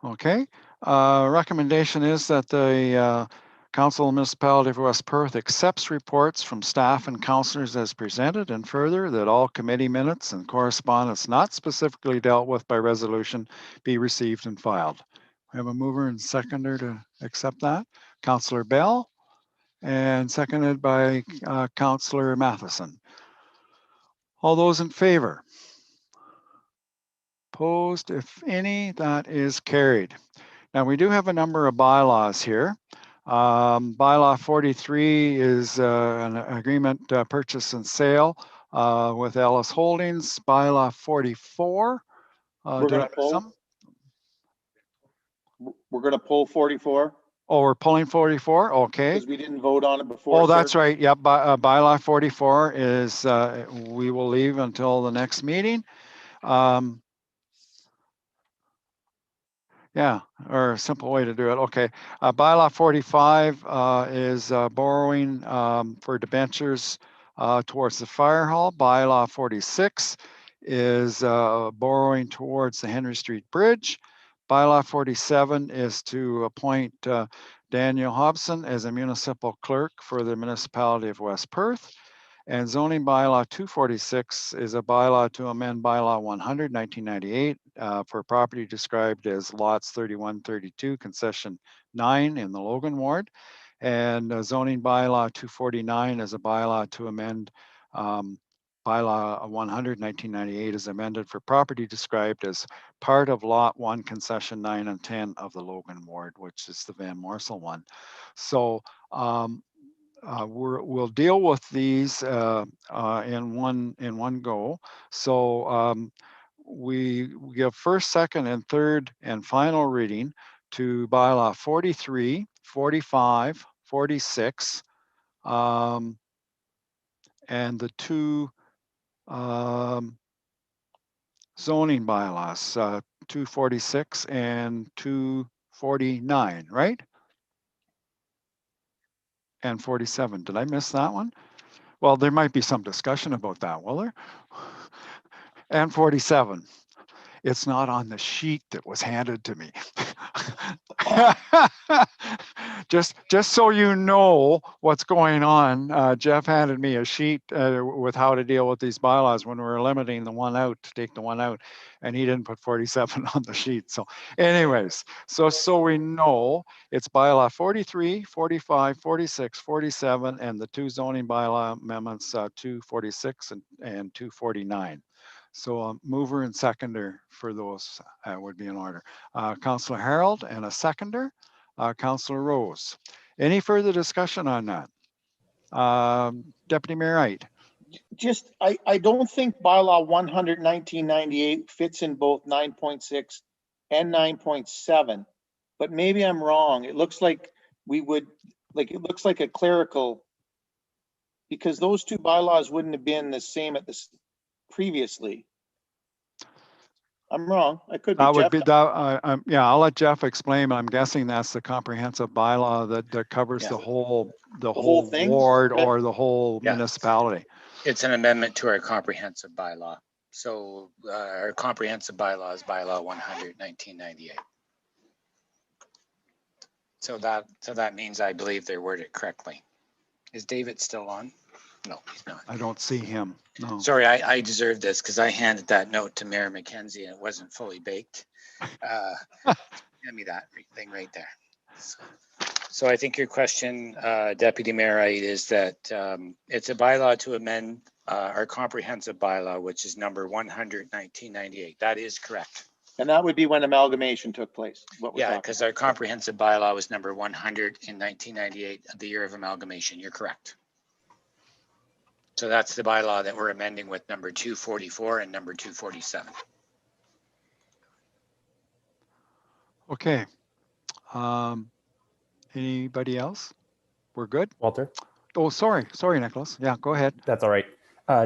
Okay, recommendation is that the Council of the Municipality of West Perth accepts reports from staff and councillors as presented, and further that all committee minutes and correspondence not specifically dealt with by resolution be received and filed. We have a mover and seconder to accept that. Councillor Bell, and seconded by Councillor Matheson. All those in favor? Opposed, if any, that is carried. Now we do have a number of bylaws here. Bylaw 43 is an agreement purchase and sale with Ellis Holdings. Bylaw 44. We're going to pull 44. Oh, we're pulling 44. Okay. Because we didn't vote on it before. Oh, that's right. Yep. Bylaw 44 is we will leave until the next meeting. Yeah, or a simple way to do it. Okay. Bylaw 45 is borrowing for debentures towards the fire hall. Bylaw 46 is borrowing towards the Henry Street Bridge. Bylaw 47 is to appoint Daniel Hobson as a municipal clerk for the municipality of West Perth. And zoning bylaw 246 is a bylaw to amend bylaw 100, 1998 for property described as lots 31, 32, concession 9 in the Logan ward. And zoning bylaw 249 is a bylaw to amend bylaw 100, 1998 is amended for property described as part of lot 1, concession 9 and 10 of the Logan ward, which is the Van Morsel one. So we'll deal with these in one go. So we give first, second, and third and final reading to bylaw 43, 45, 46, and the 2 zoning bylaws, 246 and 249, right? And 47. Did I miss that one? Well, there might be some discussion about that, will there? And 47. It's not on the sheet that was handed to me. just so you know what's going on, Jeff handed me a sheet with how to deal with these bylaws when we were limiting the one out, to take the one out, and he didn't put 47 on the sheet. So anyways, so we know it's bylaw 43, 45, 46, 47, and the 2 zoning bylaw amendments, 246 and 249. So a mover and seconder for those would be in order. Councillor Harold and a seconder, Councillor Rose. Any further discussion on that? Deputy Mayor Wright. Just, I don't think bylaw 100, 1998 fits in both 9.6 and 9.7, but maybe I'm wrong. It looks like we would, it looks like a clerical, because those 2 bylaws wouldn't have been the same at this previously. I'm wrong. I could be. That would Jeff. be that. Yeah, I'll let Jeff explain. I'm guessing that's the comprehensive bylaw that covers the whole whole thing? ward or the whole municipality. It's an amendment to our comprehensive bylaw. So our comprehensive bylaw is bylaw 100, 1998. So that means I believe they worded it correctly. Is David still on? No, he's not. I don't see him. No. Sorry, I deserve this because I handed that note to Mayor McKenzie and it wasn't fully baked. Hand me that thing right there. So I think your question, Deputy Mayor, is that it's a bylaw to amend our comprehensive bylaw, which is number 100, 1998. That is correct. And that would be when amalgamation took place. Yeah, because our comprehensive bylaw was number 100 in 1998, the year of amalgamation. You're correct. So that's the bylaw that we're amending with number 244 and number 247. Okay. Anybody else? We're good? Walter? Oh, sorry, Nicholas. Yeah, go ahead. That's all right.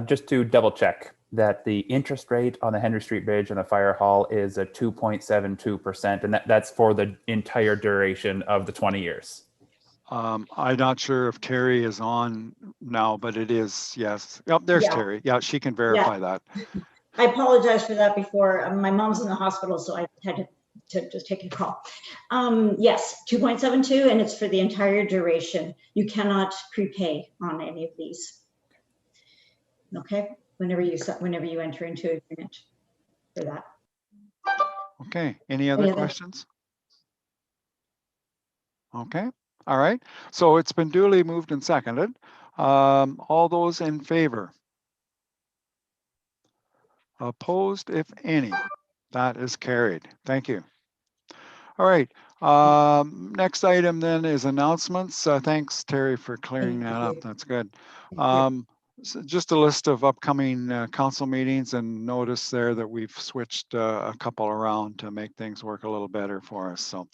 Just to double check that the interest rate on the Henry Street Bridge and the fire hall is a 2.72%, and that's for the entire duration of the 20 years. I'm not sure if Terry is on now, but it is, yes. Yep, there's Terry. Yeah, she can verify that. I apologize for that before. My mom's in the hospital, so I had to just take a call. Yes, 2.72, and it's for the entire duration. You cannot prepay on any of these. Okay, whenever you enter into agreement for that. Okay, any other questions? Okay, all right. So it's been duly moved and seconded. All those in favor? Opposed, if any? That is carried. Thank you. All right. Next item then is announcements. Thanks, Terry, for clearing that up. That's good. So just a list of upcoming council meetings, and notice there that we've switched a couple around to make things work a little better for us. So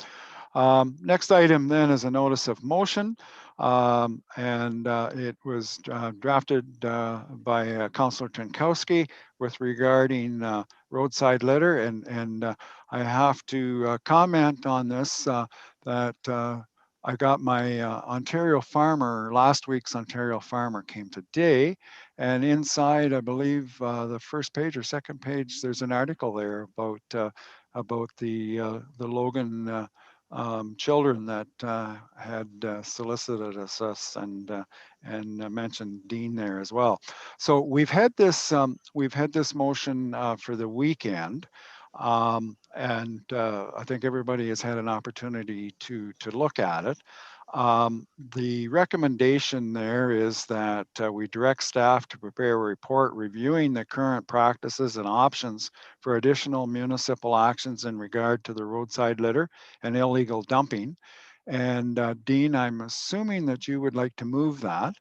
next item then is a notice of motion, and it was drafted by Councillor Trankowski with regarding roadside litter, and I have to comment on this that I got my Ontario Farmer, last week's Ontario Farmer came today, and inside, I believe the first page or second page, there's an article there about the Logan children that had solicited us and mentioned Dean there as well. So we've had this motion for the weekend. And I think everybody has had an opportunity to look at it. The recommendation there is that we direct staff to prepare a report reviewing the current practices and options for additional municipal actions in regard to the roadside litter and illegal dumping. And Dean, I'm assuming that you would like to move that.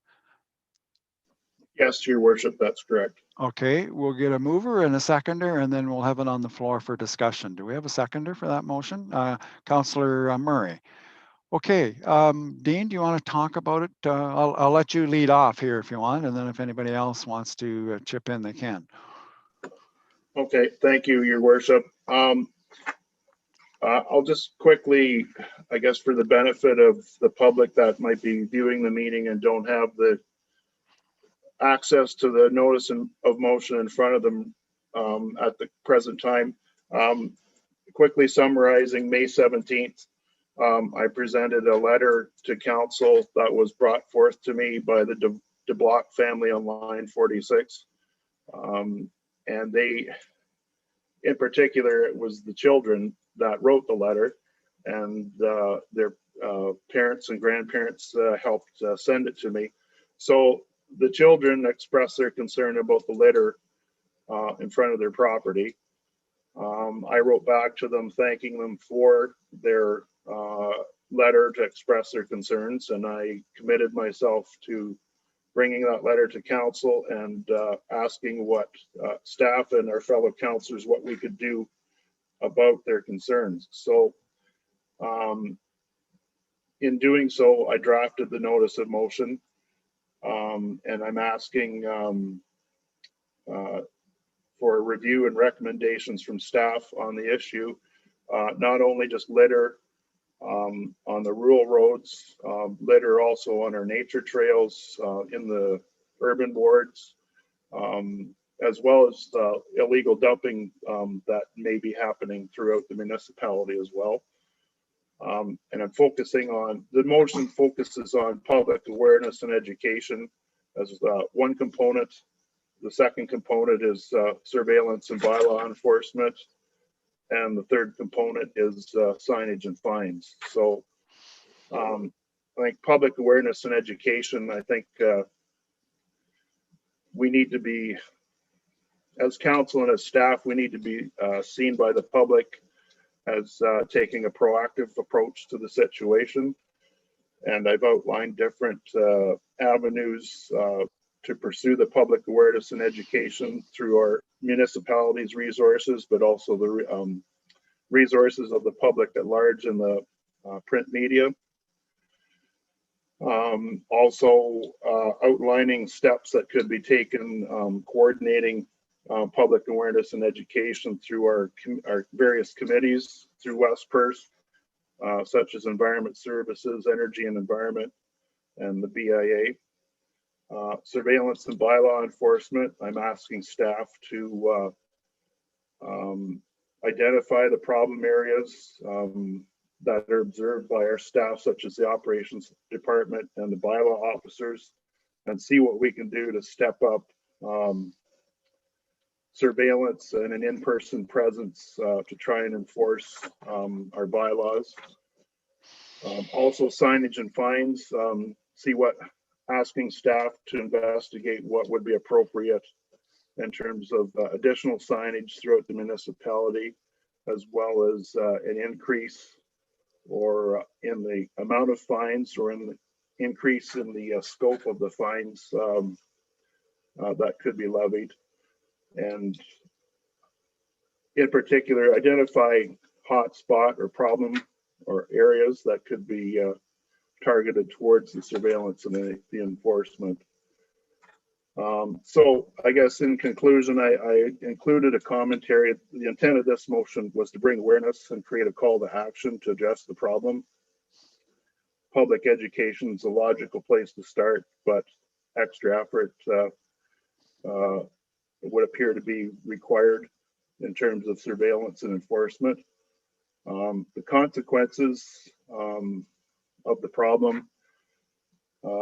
Yes, Your Worship, that's correct. Okay, we'll get a mover and a seconder, and then we'll have it on the floor for discussion. Do we have a seconder for that motion? Councillor Murray. Okay, Dean, do you want to talk about it? I'll let you lead off here if you want, and then if anybody else wants to chip in, they can. Okay, thank you, Your Worship. I'll just quickly, I guess for the benefit of the public that might be viewing the meeting and don't have the access to the notice of motion in front of them at the present time. Quickly summarizing, May 17th, I presented a letter to council that was brought forth to me by the de Block family on line 46. And they, in particular, it was the children that wrote the letter, and their parents and grandparents helped send it to me. So the children expressed their concern about the litter in front of their property. I wrote back to them thanking them for their letter to express their concerns, and I committed myself to bringing that letter to council and asking what staff and our fellow councillors what we could do about their concerns. So in doing so, I drafted the notice of motion. And I'm asking for a review and recommendations from staff on the issue, not only just litter on the rural roads, litter also on our nature trails, in the urban boards, as well as illegal dumping that may be happening throughout the municipality as well. And I'm focusing on, the motion focuses on public awareness and education as one component. The second component is surveillance and bylaw enforcement. And the third component is signage and fines. So I think public awareness and education, I think we need to be, as council and as staff, we need to be seen by the public as taking a proactive approach to the situation. And I've outlined different avenues to pursue the public awareness and education through our municipalities' resources, but also the resources of the public at large in the print media. Also outlining steps that could be taken, coordinating public awareness and education through our various committees through West Perth, such as Environment Services, Energy and Environment, and the BIA. Surveillance and bylaw enforcement, I'm asking staff to identify the problem areas that are observed by our staff, such as the operations department and the bylaw officers, and see what we can do to step up surveillance and an in-person presence to try and enforce our bylaws. Also signage and fines, asking staff to investigate what would be appropriate in terms of additional signage throughout the municipality, as well as an increase or in the amount of fines or in the increase in the scope of the fines that could be levied. And in particular, identify hotspot or problem or areas that could be targeted towards the surveillance and the enforcement. So I guess in conclusion, I included a commentary. The intent of this motion was to bring awareness and create a call to action to address the problem. Public education is a logical place to start, but extra effort would appear to be required in terms of surveillance and enforcement. The consequences of the problem,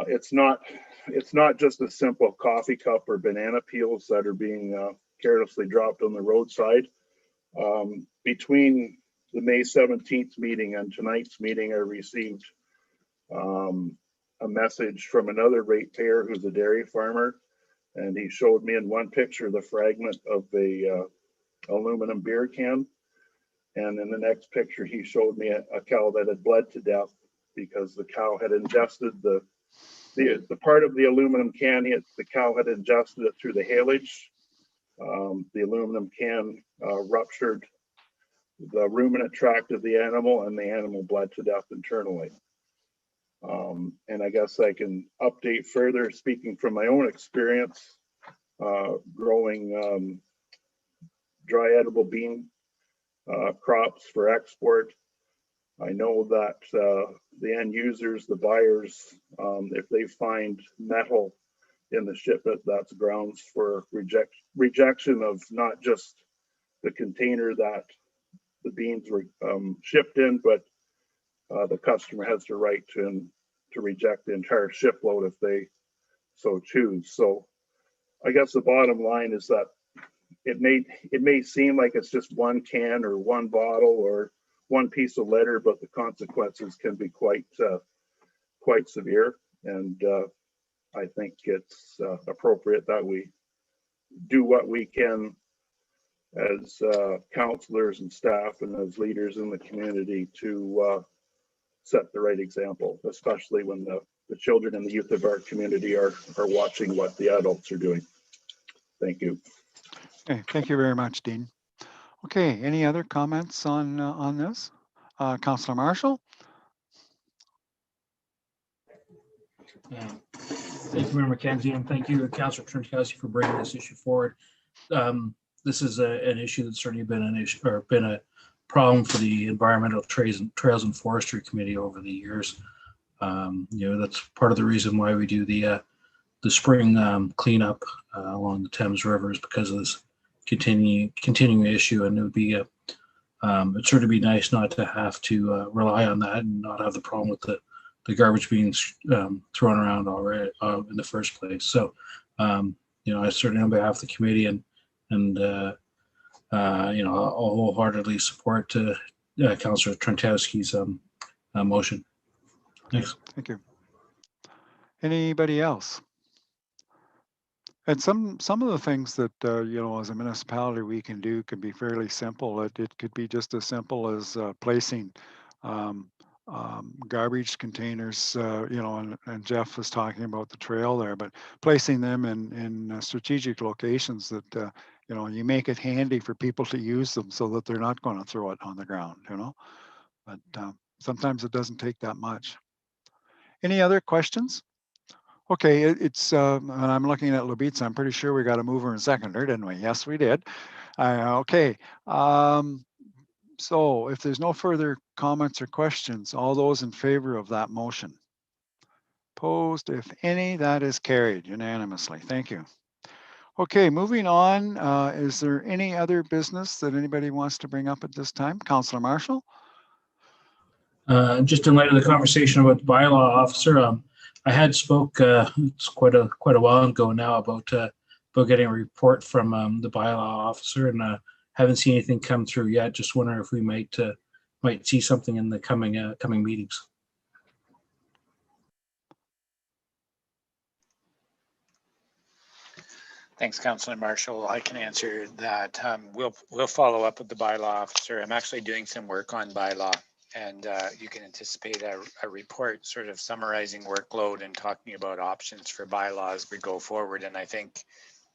it's not just a simple coffee cup or banana peels that are being carelessly dropped on the roadside. Between the May 17th meeting and tonight's meeting, I received a message from another ratepayer who's a dairy farmer, and he showed me in one picture the fragment of a aluminum beer can, and in the next picture he showed me a cow that had bled to death because the cow had ingested the part of the aluminum can. The cow had ingested it through the haylage. The aluminum can ruptured the ruminant tract of the animal, and the animal bled to death internally. And I guess I can update further, speaking from my own experience growing dry edible bean crops for export. I know that the end users, the buyers, if they find metal in the shipment, that's grounds for rejection of not just the container that the beans were shipped in, but the customer has the right to reject the entire shipload if they so choose. So I guess the bottom line is that it may seem like it's just one can or one bottle or one piece of litter, but the consequences can be quite severe. And I think it's appropriate that we do what we can as counselors and staff and as leaders in the community to set the right example, especially when the children and the youth of our community are watching what the adults are doing. Thank you. Okay, thank you very much, Dean. Okay, any other comments on this? Councillor Marshall? Thank you, Mayor McKenzie, and thank you, Councillor Trentowski, for bringing this issue forward. This is an issue that's certainly been an issue or been a problem for the Environmental Trails and Forestry Committee over the years. That's part of the reason why we do the spring cleanup along the Thames rivers because of this continuing issue, and it would be it'd sort of be nice not to have to rely on that and not have the problem with the garbage being thrown around already in the first place. So, I certainly on behalf of the committee and I'll wholeheartedly support Councillor Trentowski's motion. Thanks. Thank you. Anybody else? And some of the things that as a municipality we can do could be fairly simple. It could be just as simple as placing garbage containers, and Jeff was talking about the trail there, but placing them in strategic locations that you make it handy for people to use them so that they're not going to throw it on the ground. But sometimes it doesn't take that much. Any other questions? Okay, it's and I'm looking at Lubitz. I'm pretty sure we got a mover and seconder, didn't we? Yes, we did. Okay. So if there's no further comments or questions, all those in favor of that motion? Opposed, if any, that is carried unanimously. Thank you. Okay, moving on. Is there any other business that anybody wants to bring up at this time? Councillor Marshall? Just in light of the conversation about the bylaw officer, I had spoke it's quite a while ago now about getting a report from the bylaw officer, and haven't seen anything come through yet. Just wondering if we might see something in the coming meetings. Thanks, Councillor Marshall. I can answer that. We'll follow up with the bylaw officer. I'm actually doing some work on bylaw, and you can anticipate a report sort of summarizing workload and talking about options for bylaws as we go forward. And I think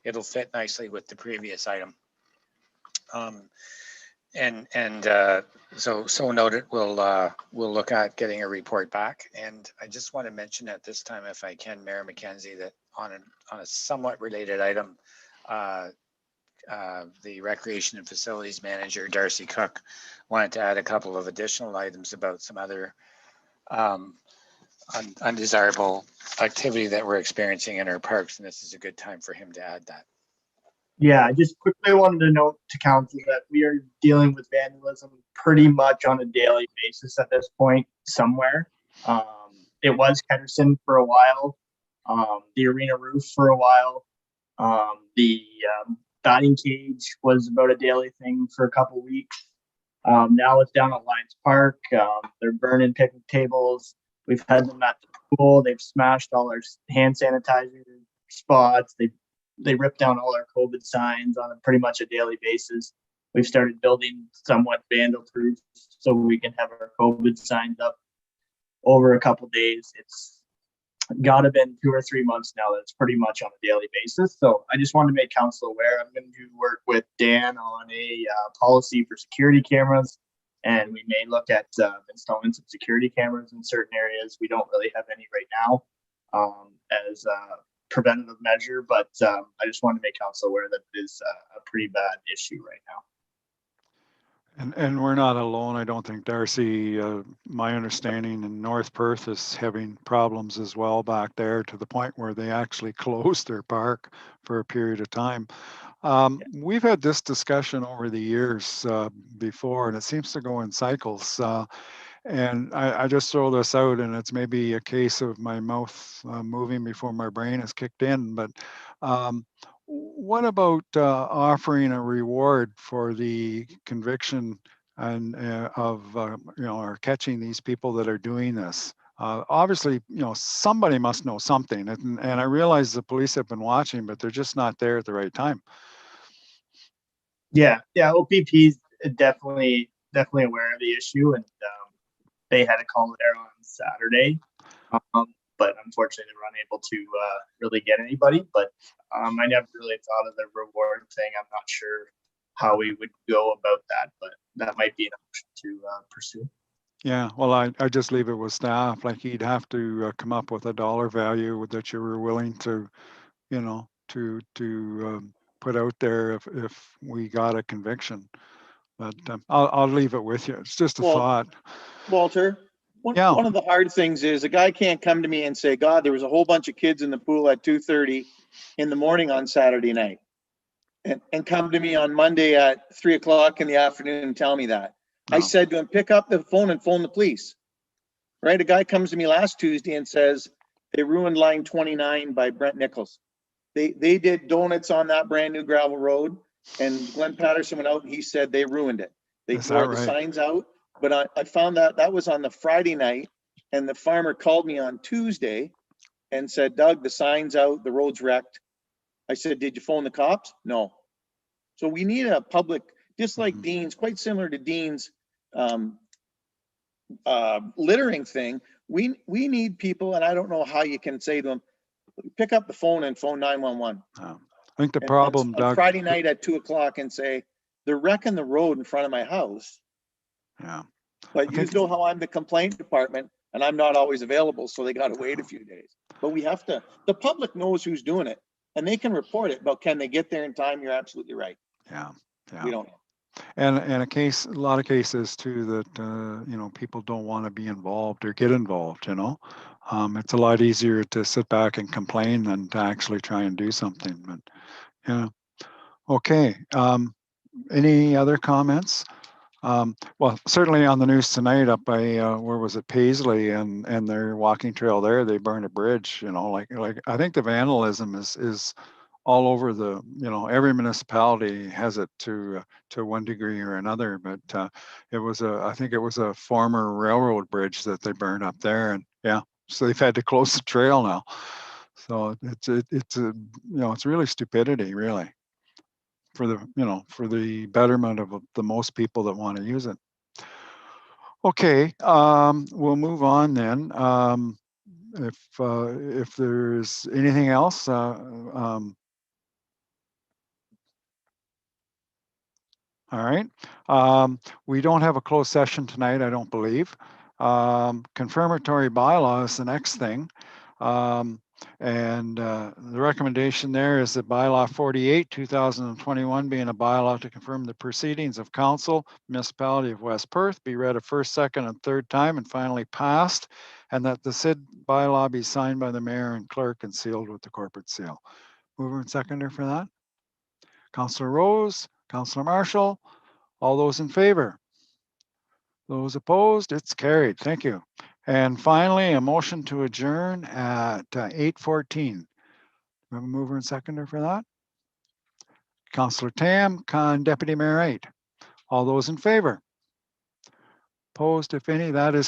it'll fit nicely with the previous item. So noted. We'll look at getting a report back. And I just want to mention at this time, if I can, Mayor McKenzie, that on a somewhat related item, the Recreation and Facilities Manager, Darcy Cook, wanted to add a couple of additional items about some other undesirable activity that we're experiencing in our parks, and this is a good time for him to add that. Yeah, I just quickly wanted to note to council that we are dealing with vandalism pretty much on a daily basis at this point somewhere. It was Henderson for a while, the arena roof for a while, the batting cage was about a daily thing for a couple weeks. Now it's down at Lions Park. They're burning picnic tables. We've had them at the pool. They've smashed all our hand sanitizer spots. They ripped down all our COVID signs on pretty much a daily basis. We've started building somewhat vandal-proof so we can have our COVID signs up over a couple days. It's got to been 2 or 3 months now that it's pretty much on a daily basis. So I just wanted to make council aware. I'm going to work with Dan on a policy for security cameras, and we may look at installing some security cameras in certain areas. We don't really have any right now as a preventative measure, but I just wanted to make council aware that it is a pretty bad issue right now. And we're not alone. I don't think, Darcy, my understanding in North Perth is having problems as well back there, to the point where they actually closed their park for a period of time. We've had this discussion over the years before, and it seems to go in cycles. And I just throw this out, and it's maybe a case of my mouth moving before my brain is kicked in, but what about offering a reward for the conviction and or catching these people that are doing this? Obviously, somebody must know something, and I realize the police have been watching, but they're just not there at the right time. Yeah, OPP's definitely aware of the issue, and they had a call there on Saturday, but unfortunately they were unable to really get anybody. But I never really thought of the reward thing. I'm not sure how we would go about that, but that might be an option to pursue. Yeah, well, I just leave it with staff. Like, you'd have to come up with a dollar value that you were willing to, to put out there if we got a conviction. But I'll leave it with you. It's just a thought. Walter, Yeah. One of the hard things is a guy can't come to me and say, God, there was a whole bunch of kids in the pool at 2:30 in the morning on Saturday night. And come to me on Monday at 3 o'clock in the afternoon and tell me that. No. I said to him, pick up the phone and phone the police. Right? A guy comes to me last Tuesday and says, they ruined line 29 by Brent Nichols. They did donuts on that brand new gravel road, and Glenn Patterson went out and he said they ruined it. They Is that tore the right? signs out, but I found that was on the Friday night, and the farmer called me on Tuesday and said, Doug, the sign's out, the road's wrecked. I said, did you phone the cops? No. So we need a public, just like Dean's, quite similar to Dean's littering thing. We need people, and I don't know how you can say to them, pick up the phone and phone 911. I think the And problem, on Doug. Friday night at 2 o'clock and say, they're wrecking the road in front of my house. Yeah. But you know how I'm the complaint department and I'm not always available, so they got to wait a few days. But we have to, the public knows who's doing it and they can report it, but can they get there in time? You're absolutely right. Yeah. Yeah. We don't know. And a lot of cases too that you know, people don't want to be involved or get involved. You know, it's a lot easier to sit back and complain than to actually try and do something. But yeah, okay. Any other comments? Well, certainly on the news tonight up by where was it, Paisley, and their walking trail there, they burned a bridge. You know, like I think the vandalism is all over the, you know, every municipality has it to one degree or another, but it was I think it was a former railroad bridge that they burned up there, and yeah, so they've had to close the trail now. So it's you know, it's really stupidity, really, for the, you know, for the betterment of the most people that want to use it. Okay, we'll move on then. If there's anything else, all right. We don't have a closed session tonight, I don't believe. Confirmatory bylaw is the next thing. The recommendation there is that bylaw 48, 2021, being a bylaw to confirm the proceedings of council, municipality of West Perth, be read a first, second, and third time and finally passed, and that the said bylaw be signed by the mayor and clerk and sealed with the corporate seal. Mover and seconder for that. Councillor Rose, Councillor Marshall, all those in favor? Those opposed? It's carried. Thank you. And finally, a motion to adjourn at 8:14. We have a mover and seconder for that. Councillor Tam, Deputy Mayor Wright. All those in favor? Opposed, if any, that is